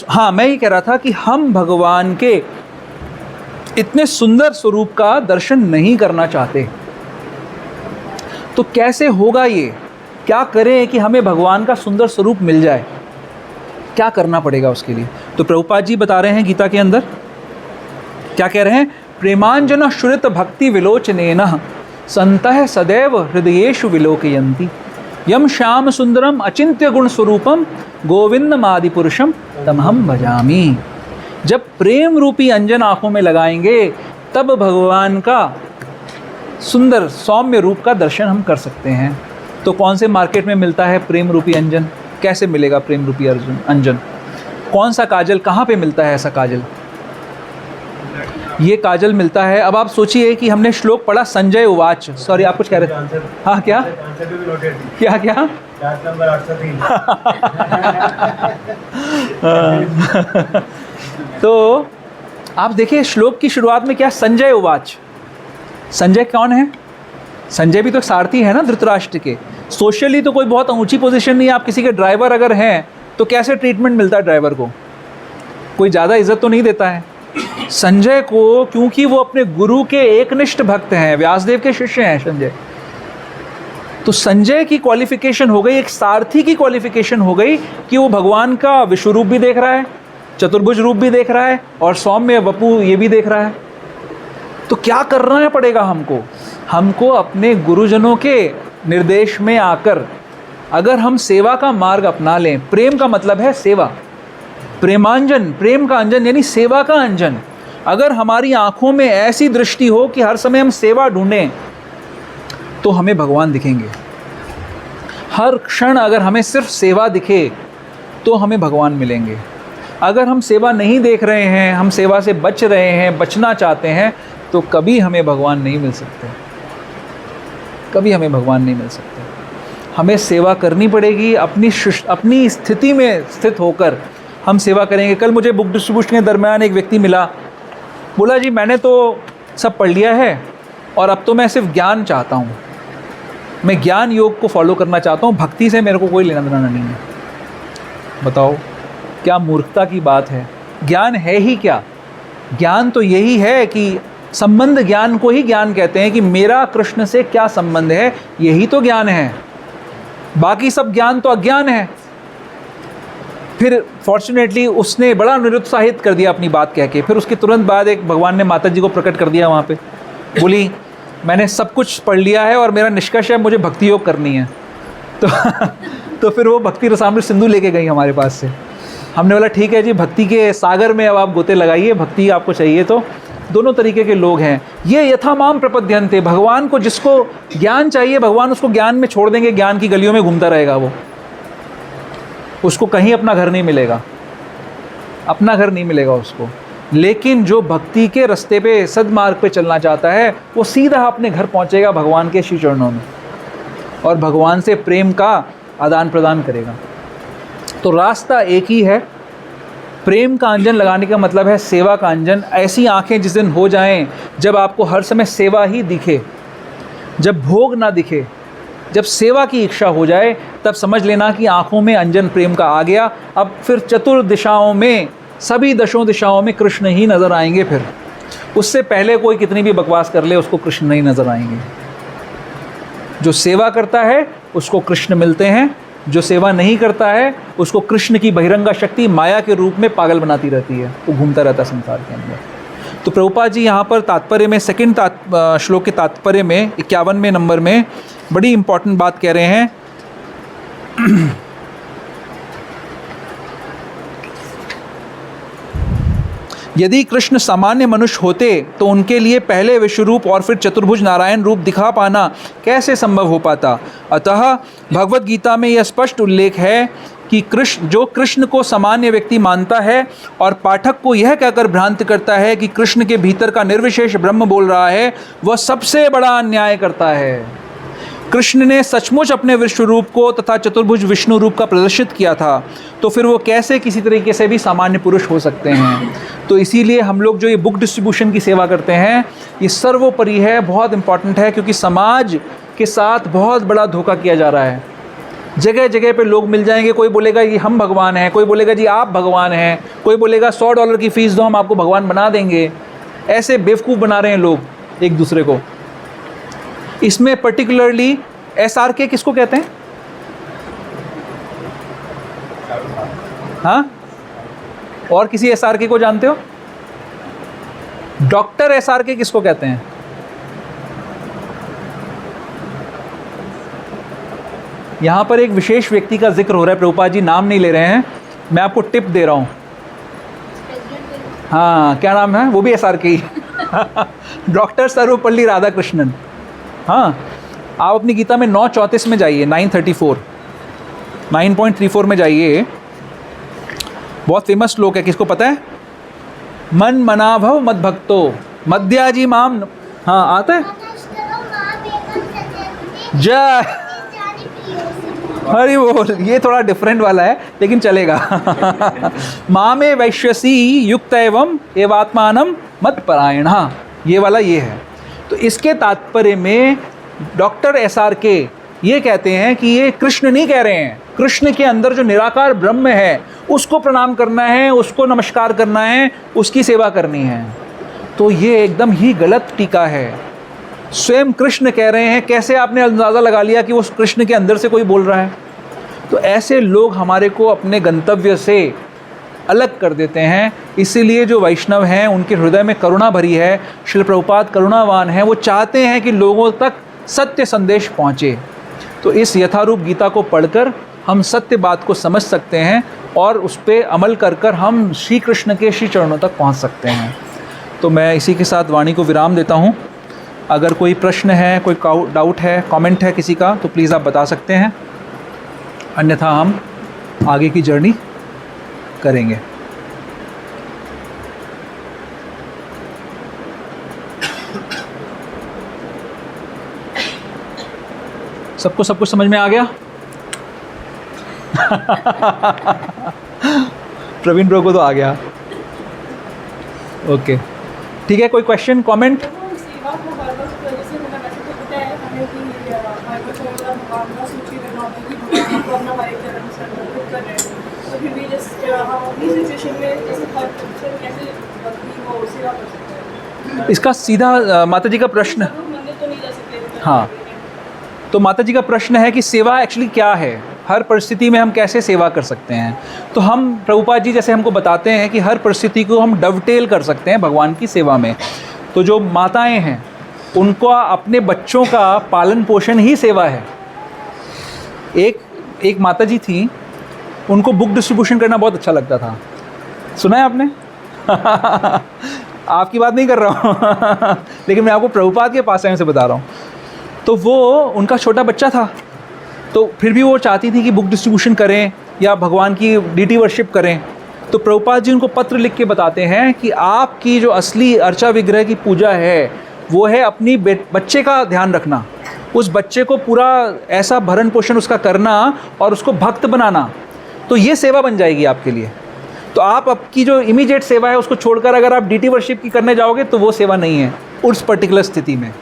हाँ, मैं ये कह रहा था कि हम भगवान के इतने सुंदर स्वरूप का दर्शन नहीं करना चाहते। तो कैसे होगा ये? क्या करें कि हमें भगवान का सुंदर स्वरूप मिल जाए? क्या करना पड़ेगा उसके लिए? तो प्रभुपाद जी बता रहे हैं गीता के अंदर, क्या कह रहे हैं? प्रेमांजन श्रुत भक्ति विलोचनेन संतः सदैव हृदयेषु विलोकयन्ति यम श्याम सुंदरम अचिंत्य गुण स्वरूपम गोविंदमादि पुरुषम तमहम भजामि। जब प्रेम रूपी अंजन आँखों में लगाएंगे तब भगवान का सुंदर सौम्य रूप का दर्शन हम कर सकते हैं। तो कौन से मार्केट में मिलता है प्रेम रूपी अंजन? कैसे मिलेगा प्रेम रूपी अंजन? कौन सा काजल, कहाँ पे मिलता है ऐसा काजल? ये काजल मिलता है। अब आप सोचिए कि हमने श्लोक पढ़ा संजय उवाच। सॉरी, आप कुछ कह रहे थे? हाँ, क्या क्या क्या? तो आप देखिए श्लोक की शुरुआत में क्या? संजय उवाच। संजय कौन है? संजय भी तो सारथी है ना धृतराष्ट्र के। सोशली तो कोई बहुत ऊंची पोजीशन नहीं है। आप किसी के ड्राइवर अगर हैं तो कैसे ट्रीटमेंट मिलता है ड्राइवर को? कोई ज़्यादा इज्जत तो नहीं देता है। संजय को, क्योंकि वो अपने गुरु के एकनिष्ठ भक्त हैं, व्यासदेव के शिष्य हैं संजय, तो संजय की क्वालिफिकेशन हो गई, एक सारथी की क्वालिफिकेशन हो गई कि वो भगवान का विश्व रूप भी देख रहा है, चतुर्भुज रूप भी देख रहा है, और सौम्य वपु ये भी देख रहा है। तो क्या करना पड़ेगा हमको? हमको अपने गुरुजनों के निर्देश में आकर अगर हम सेवा का मार्ग अपना लें, प्रेम का मतलब है सेवा, प्रेमांजन, प्रेम का अंजन यानी सेवा का अंजन। अगर हमारी आँखों में ऐसी दृष्टि हो कि हर समय हम सेवा ढूंढें, तो हमें भगवान दिखेंगे। हर क्षण अगर हमें सिर्फ सेवा दिखे तो हमें भगवान मिलेंगे। अगर हम सेवा नहीं देख रहे हैं, हम सेवा से बच रहे हैं, बचना चाहते हैं, तो कभी हमें भगवान नहीं मिल सकते, कभी हमें भगवान नहीं मिल सकते। हमें सेवा करनी पड़ेगी, अपनी स्थिति में स्थित होकर हम सेवा करेंगे। कल मुझे बुक डिस्ट्रीब्यूशन के दरमियान एक व्यक्ति मिला, बोला जी मैंने तो सब पढ़ लिया है और अब तो मैं सिर्फ ज्ञान चाहता हूँ, मैं ज्ञान योग को फॉलो करना चाहता हूँ, भक्ति से मेरे को कोई लेना देना नहीं है। बताओ क्या मूर्खता की बात है। ज्ञान है ही क्या? ज्ञान तो यही है कि संबंध, ज्ञान को ही ज्ञान कहते हैं कि मेरा कृष्ण से क्या संबंध है, यही तो ज्ञान है। बाकी सब ज्ञान तो अज्ञान है। फिर फॉर्चुनेटली उसने बड़ा निरुत्साहित कर दिया अपनी बात कह के। फिर उसके तुरंत बाद एक भगवान ने माता जी को प्रकट कर दिया वहाँ पे, बोली मैंने सब कुछ पढ़ लिया है और मेरा निष्कर्ष है मुझे भक्ति योग करनी है। तो फिर वो भक्ति रसामृत सिंधु लेके गई हमारे पास से। हमने बोला ठीक है जी, भक्ति के सागर में अब आप गोते लगाइए, भक्ति आपको चाहिए तो। दोनों तरीके के लोग हैं। ये यथा माम प्रपद्यन्ते, भगवान को जिसको ज्ञान चाहिए भगवान उसको ज्ञान में छोड़ देंगे, ज्ञान की गलियों में घूमता रहेगा वो, उसको कहीं अपना घर नहीं मिलेगा, अपना घर नहीं मिलेगा उसको। लेकिन जो भक्ति के रास्ते पे, सद्मार्ग पे चलना चाहता है, वो सीधा अपने घर पहुंचेगा भगवान के श्री चरणों में और भगवान से प्रेम का आदान प्रदान करेगा। तो रास्ता एक ही है। प्रेम का अंजन लगाने का मतलब है सेवा का अंजन। ऐसी आंखें जिस दिन हो जाएं जब आपको हर समय सेवा ही दिखे, जब भोग ना दिखे, जब सेवा की इच्छा हो जाए, तब समझ लेना कि आंखों में अंजन प्रेम का आ गया। अब फिर चतुर दिशाओं में, सभी दशों दिशाओं में कृष्ण ही नज़र आएंगे। फिर उससे पहले कोई कितनी भी बकवास कर ले, उसको कृष्ण नहीं नज़र आएंगे। जो सेवा करता है उसको कृष्ण मिलते हैं, जो सेवा नहीं करता है उसको कृष्ण की बहिरंगा शक्ति माया के रूप में पागल बनाती रहती है, वो घूमता रहता है संसार के अंदर। तो प्रभुपाद जी यहाँ पर तात्पर्य में, सेकंड श्लोक के तात्पर्य में 51वें नंबर में बड़ी इंपॉर्टेंट बात कह रहे हैं। यदि कृष्ण सामान्य मनुष्य होते तो उनके लिए पहले विश्वरूप और फिर चतुर्भुज नारायण रूप दिखा पाना कैसे संभव हो पाता। अतः भगवत गीता में यह स्पष्ट उल्लेख है कि कृष्ण को सामान्य व्यक्ति मानता है और पाठक को यह कहकर भ्रांत करता है कि कृष्ण के भीतर का निर्विशेष ब्रह्म बोल रहा है, वह सबसे बड़ा अन्याय करता है। कृष्ण ने सचमुच अपने विश्व रूप को तथा चतुर्भुज विष्णु रूप का प्रदर्शित किया था, तो फिर वो कैसे किसी तरीके से भी सामान्य पुरुष हो सकते हैं। तो इसीलिए हम लोग जो ये बुक डिस्ट्रीब्यूशन की सेवा करते हैं, ये सर्वोपरि है, बहुत इम्पॉर्टेंट है, क्योंकि समाज के साथ बहुत बड़ा धोखा किया जा रहा है। जगह जगह पे लोग मिल जाएंगे, कोई बोलेगा कि हम भगवान हैं, कोई बोलेगा जी आप भगवान हैं, कोई बोलेगा $100 की फ़ीस दो हम आपको भगवान बना देंगे। ऐसे बेवकूफ़ बना रहे हैं लोग एक दूसरे को। इसमें पर्टिकुलरली SRK किसको कहते हैं? हाँ, और किसी SRK को जानते हो? डॉक्टर SRK किसको कहते हैं? यहाँ पर एक विशेष व्यक्ति का जिक्र हो रहा है, प्रभुपाद जी नाम नहीं ले रहे हैं, मैं आपको टिप दे रहा हूँ। हाँ, क्या नाम है? वो भी SRK ही डॉक्टर सर्वपल्ली राधाकृष्णन। हाँ, आप अपनी गीता में 9:34 में जाइए, 9.34 में जाइए। बहुत फेमस श्लोक है, किसको पता है? मन मना भव मद भक्तो मध्याजी माम। हाँ, आता है? जय हरि बोल। ये थोड़ा डिफरेंट वाला है लेकिन चलेगा। माँ में वैश्यसी युक्त एवं एवात्मानम मत परायण, ये वाला ये है। तो इसके तात्पर्य में डॉक्टर SRK ये कहते हैं कि ये कृष्ण नहीं कह रहे हैं, कृष्ण के अंदर जो निराकार ब्रह्म है उसको प्रणाम करना है, उसको नमस्कार करना है, उसकी सेवा करनी है। तो ये एकदम ही गलत टीका है। स्वयं कृष्ण कह रहे हैं, कैसे आपने अंदाज़ा लगा लिया कि वो कृष्ण के अंदर से कोई बोल रहा है? तो ऐसे लोग हमारे को अपने गंतव्य से अलग कर देते हैं। इसीलिए जो वैष्णव हैं उनके हृदय में करुणा भरी है, श्रील प्रभुपाद करुणावान हैं, वो चाहते हैं कि लोगों तक सत्य संदेश पहुँचे। तो इस यथारूप गीता को पढ़कर हम सत्य बात को समझ सकते हैं और उस पर अमल कर कर हम श्री कृष्ण के श्री चरणों तक पहुँच सकते हैं। तो मैं इसी के साथ वाणी को विराम देता हूँ। अगर कोई प्रश्न है, कोई डाउट है, कमेंट है किसी का, तो प्लीज़ आप बता सकते हैं, अन्यथा हम आगे की जर्नी करेंगे। सबको सब कुछ समझ में आ गया? प्रवीण ब्रो को तो आ गया। ओके, ठीक है। कोई क्वेश्चन, कमेंट? सेवा को हर वक्त, जैसे मैंने वैसे तो बताया है हमें कि हर वक्त भावना सूची में नौकरी की भगवान को अपना हमारे चरण से समर्पित कर रहे हैं, तो फिर भी जस्ट हम अपनी सिचुएशन में जैसे हर कैसे भक्ति को सेवा कर सकते हैं? इसका सीधा माता जी का प्रश्न, मंदिर तो नहीं जा सकते। हाँ, तो माता जी का प्रश्न है कि सेवा एक्चुअली क्या है, हर परिस्थिति में हम कैसे सेवा कर सकते हैं। तो हम, प्रभुपाद जी जैसे हमको बताते हैं कि हर परिस्थिति को हम डवटेल कर सकते हैं भगवान की सेवा में। तो जो माताएं हैं उनको अपने बच्चों का पालन पोषण ही सेवा है। एक माता जी थी, उनको बुक डिस्ट्रीब्यूशन करना बहुत अच्छा लगता था। सुना है आपने? आपकी बात नहीं कर रहा हूँ लेकिन मैं आपको प्रभुपाद के पास से बता रहा हूँ। तो वो, उनका छोटा बच्चा था, तो फिर भी वो चाहती थी कि बुक डिस्ट्रीब्यूशन करें या भगवान की डीटी वर्शिप करें। तो प्रभुपाद जी उनको पत्र लिख के बताते हैं कि आपकी जो असली अर्चा विग्रह की पूजा है वो है अपनी बच्चे का ध्यान रखना, उस बच्चे को पूरा ऐसा भरण पोषण उसका करना और उसको भक्त बनाना। तो ये सेवा बन जाएगी आपके लिए। तो आप आपकी जो इमीडिएट सेवा है उसको छोड़कर अगर आप डीटी वर्शिप की करने जाओगे तो वो सेवा नहीं है उस पर्टिकुलर स्थिति में।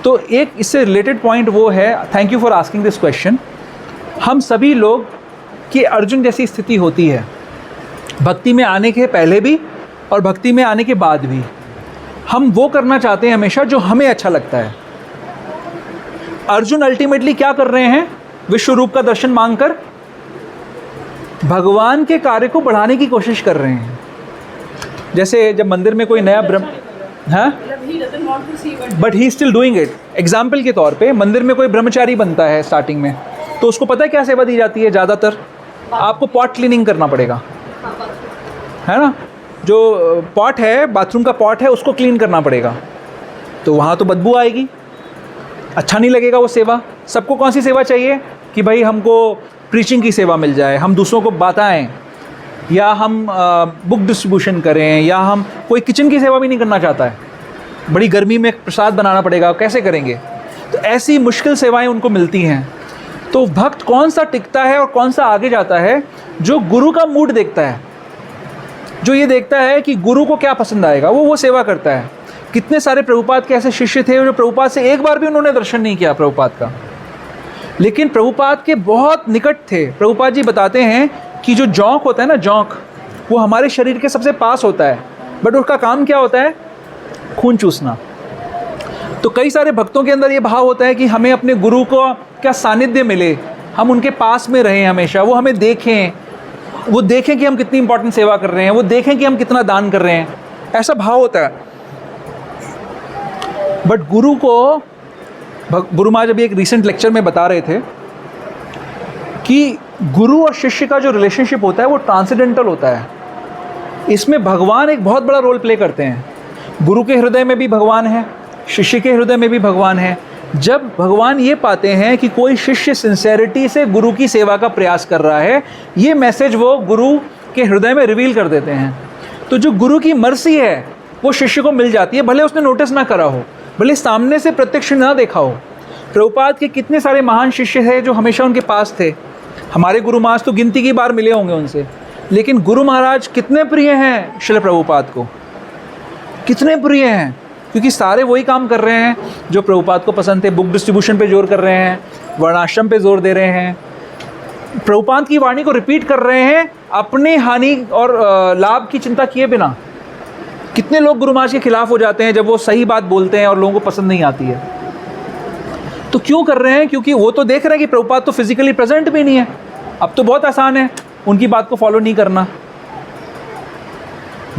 तो एक इससे रिलेटेड पॉइंट वो है, thank you for asking this question, हम सभी लोग की अर्जुन जैसी स्थिति होती है, भक्ति में आने के पहले भी और भक्ति में आने के बाद भी। हम वो करना चाहते हैं हमेशा जो हमें अच्छा लगता है। अर्जुन अल्टीमेटली क्या कर रहे हैं? विश्व रूप का दर्शन मांगकर भगवान के कार्य को बढ़ाने की कोशिश कर रहे हैं। जैसे जब मंदिर में कोई नया ब्रह्म, हाँ, but he still doing it. Example के तौर पे मंदिर में कोई ब्रह्मचारी बनता है स्टार्टिंग में, तो उसको पता है क्या सेवा दी जाती है? ज़्यादातर आपको पॉट क्लीनिंग करना पड़ेगा, है ना? जो पॉट है, बाथरूम का पॉट है, उसको क्लीन करना पड़ेगा। तो वहाँ तो बदबू आएगी, अच्छा नहीं लगेगा वो सेवा। सबको कौन सी सेवा चाहिए कि भाई हमको प्रीचिंग की सेवा मिल जाए, हम दूसरों को बताएं, या हम बुक डिस्ट्रीब्यूशन करें, या हम कोई किचन की सेवा भी नहीं करना चाहता है। बड़ी गर्मी में प्रसाद बनाना पड़ेगा, कैसे करेंगे? तो ऐसी मुश्किल सेवाएं उनको मिलती हैं। तो भक्त कौन सा टिकता है और कौन सा आगे जाता है? जो गुरु का मूड देखता है, जो ये देखता है कि गुरु को क्या पसंद आएगा, वो सेवा करता है। कितने सारे प्रभुपाद के ऐसे शिष्य थे जो प्रभुपाद से एक बार भी उन्होंने दर्शन नहीं किया प्रभुपाद का, लेकिन प्रभुपाद के बहुत निकट थे। प्रभुपाद जी बताते हैं कि जो जौंक होता है ना, जौंक, वो हमारे शरीर के सबसे पास होता है, बट उसका काम क्या होता है? खून चूसना। तो कई सारे भक्तों के अंदर ये भाव होता है कि हमें अपने गुरु को क्या सानिध्य मिले, हम उनके पास में रहें हमेशा, वो हमें देखें, वो देखें कि हम कितनी इंपॉर्टेंट सेवा कर रहे हैं, वो देखें कि हम कितना दान कर रहे हैं, ऐसा भाव होता है। बट गुरु को, गुरु महाराज अभी एक रिसेंट लेक्चर में बता रहे थे कि गुरु और शिष्य का जो रिलेशनशिप होता है वो ट्रांसेंडेंटल होता है। इसमें भगवान एक बहुत बड़ा रोल प्ले करते हैं। गुरु के हृदय में भी भगवान है, शिष्य के हृदय में भी भगवान है। जब भगवान ये पाते हैं कि कोई शिष्य सिंसेरिटी से गुरु की सेवा का प्रयास कर रहा है, ये मैसेज वो गुरु के हृदय में रिवील कर देते हैं। तो जो गुरु की मर्सी है वो शिष्य को मिल जाती है, भले उसने नोटिस ना करा हो, भले सामने से प्रत्यक्ष ना देखा हो। प्रभुपाद के कितने सारे महान शिष्य थे जो हमेशा उनके पास थे। हमारे गुरु महाराज तो गिनती की बार मिले होंगे उनसे, लेकिन गुरु महाराज कितने प्रिय हैं श्रील प्रभुपाद को, कितने प्रिय हैं, क्योंकि सारे वही काम कर रहे हैं जो प्रभुपाद को पसंद थे। बुक डिस्ट्रीब्यूशन पे जोर कर रहे हैं, वर्णाश्रम पे जोर दे रहे हैं, प्रभुपाद की वाणी को रिपीट कर रहे हैं अपनी हानि और लाभ की चिंता किए बिना। कितने लोग गुरु महाराज के खिलाफ हो जाते हैं जब वो सही बात बोलते हैं और लोगों को पसंद नहीं आती है। तो क्यों कर रहे हैं? क्योंकि वो तो देख रहे हैं कि प्रभुपाद तो फिजिकली प्रेजेंट भी नहीं है, अब तो बहुत आसान है उनकी बात को फॉलो नहीं करना।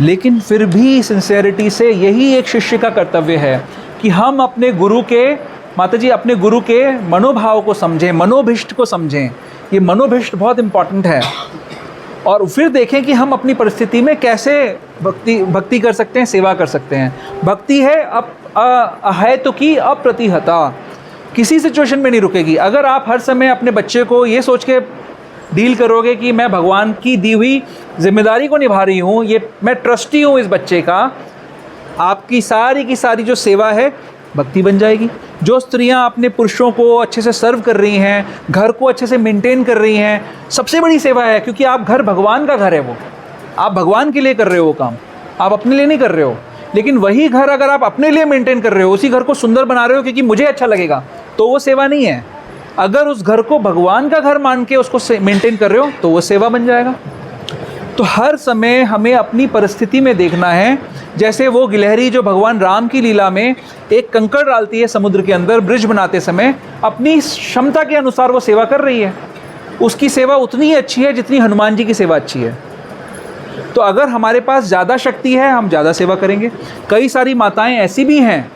लेकिन फिर भी सिंसेरिटी से यही एक शिष्य का कर्तव्य है कि हम अपने गुरु के, माता जी, अपने गुरु के मनोभाव को समझें, मनोभिष्ट को समझें। ये मनोभिष्ट बहुत इम्पॉर्टेंट है। और फिर देखें कि हम अपनी परिस्थिति में कैसे भक्ति कर सकते हैं, सेवा कर सकते हैं। भक्ति है है तो कि अप्रतिहता, किसी सिचुएशन में नहीं रुकेगी। अगर आप हर समय अपने बच्चे को ये सोच के डील करोगे कि मैं भगवान की दी हुई जिम्मेदारी को निभा रही हूँ, ये मैं ट्रस्टी हूँ इस बच्चे का, आपकी सारी की सारी जो सेवा है भक्ति बन जाएगी। जो स्त्रियां अपने पुरुषों को अच्छे से सर्व कर रही हैं, घर को अच्छे से मेंटेन कर रही हैं, सबसे बड़ी सेवा है, क्योंकि आप घर भगवान का घर है, वो आप भगवान के लिए कर रहे हो वो काम, आप अपने लिए नहीं कर रहे हो। लेकिन वही घर अगर आप अपने लिए मेंटेन कर रहे हो, उसी घर को सुंदर बना रहे हो क्योंकि मुझे अच्छा लगेगा, तो वो सेवा नहीं है। अगर उस घर को भगवान का घर मान के उसको मेंटेन कर रहे हो तो वो सेवा बन जाएगा। तो हर समय हमें अपनी परिस्थिति में देखना है। जैसे वो गिलहरी जो भगवान राम की लीला में एक कंकड़ डालती है समुद्र के अंदर ब्रिज बनाते समय, अपनी क्षमता के अनुसार वो सेवा कर रही है, उसकी सेवा उतनी ही अच्छी है जितनी हनुमान जी की सेवा अच्छी है। तो अगर हमारे पास ज़्यादा शक्ति है, हम ज़्यादा सेवा करेंगे। कई सारी माताएं ऐसी भी हैं,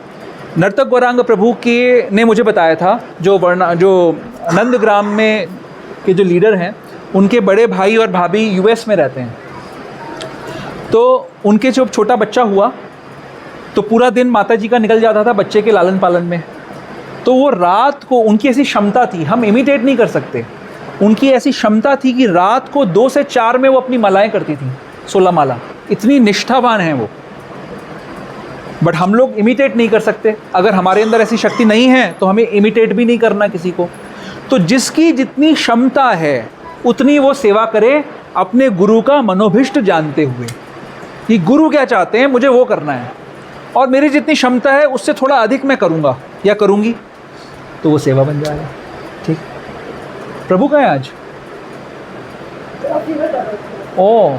नर्तक गौरांग प्रभु के ने मुझे बताया था, जो नंदग्राम में के जो लीडर हैं, उनके बड़े भाई और भाभी यूएस में रहते हैं। तो उनके जब छोटा बच्चा हुआ तो पूरा दिन माता जी का निकल जाता था बच्चे के लालन पालन में। तो वो रात को, उनकी ऐसी क्षमता थी, हम इमिटेट नहीं कर सकते, उनकी ऐसी क्षमता थी कि रात को 2 से 4 में वो अपनी मालाएं करती थी, 16 माला। इतनी निष्ठावान हैं वो। बट हम लोग इमिटेट नहीं कर सकते। अगर हमारे अंदर ऐसी शक्ति नहीं है तो हमें इमिटेट भी नहीं करना किसी को। तो जिसकी जितनी क्षमता है उतनी वो सेवा करे, अपने गुरु का मनोभिष्ट जानते हुए कि गुरु क्या चाहते हैं, मुझे वो करना है, और मेरी जितनी क्षमता है उससे थोड़ा अधिक मैं करूँगा या करूँगी, तो वो सेवा बन जाएगा। ठीक। प्रभु का है आज? ओह,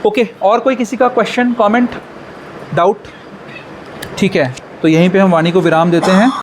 ओके। और कोई किसी का क्वेश्चन, कमेंट, डाउट? ठीक है, तो यहीं पे हम वाणी को विराम देते हैं।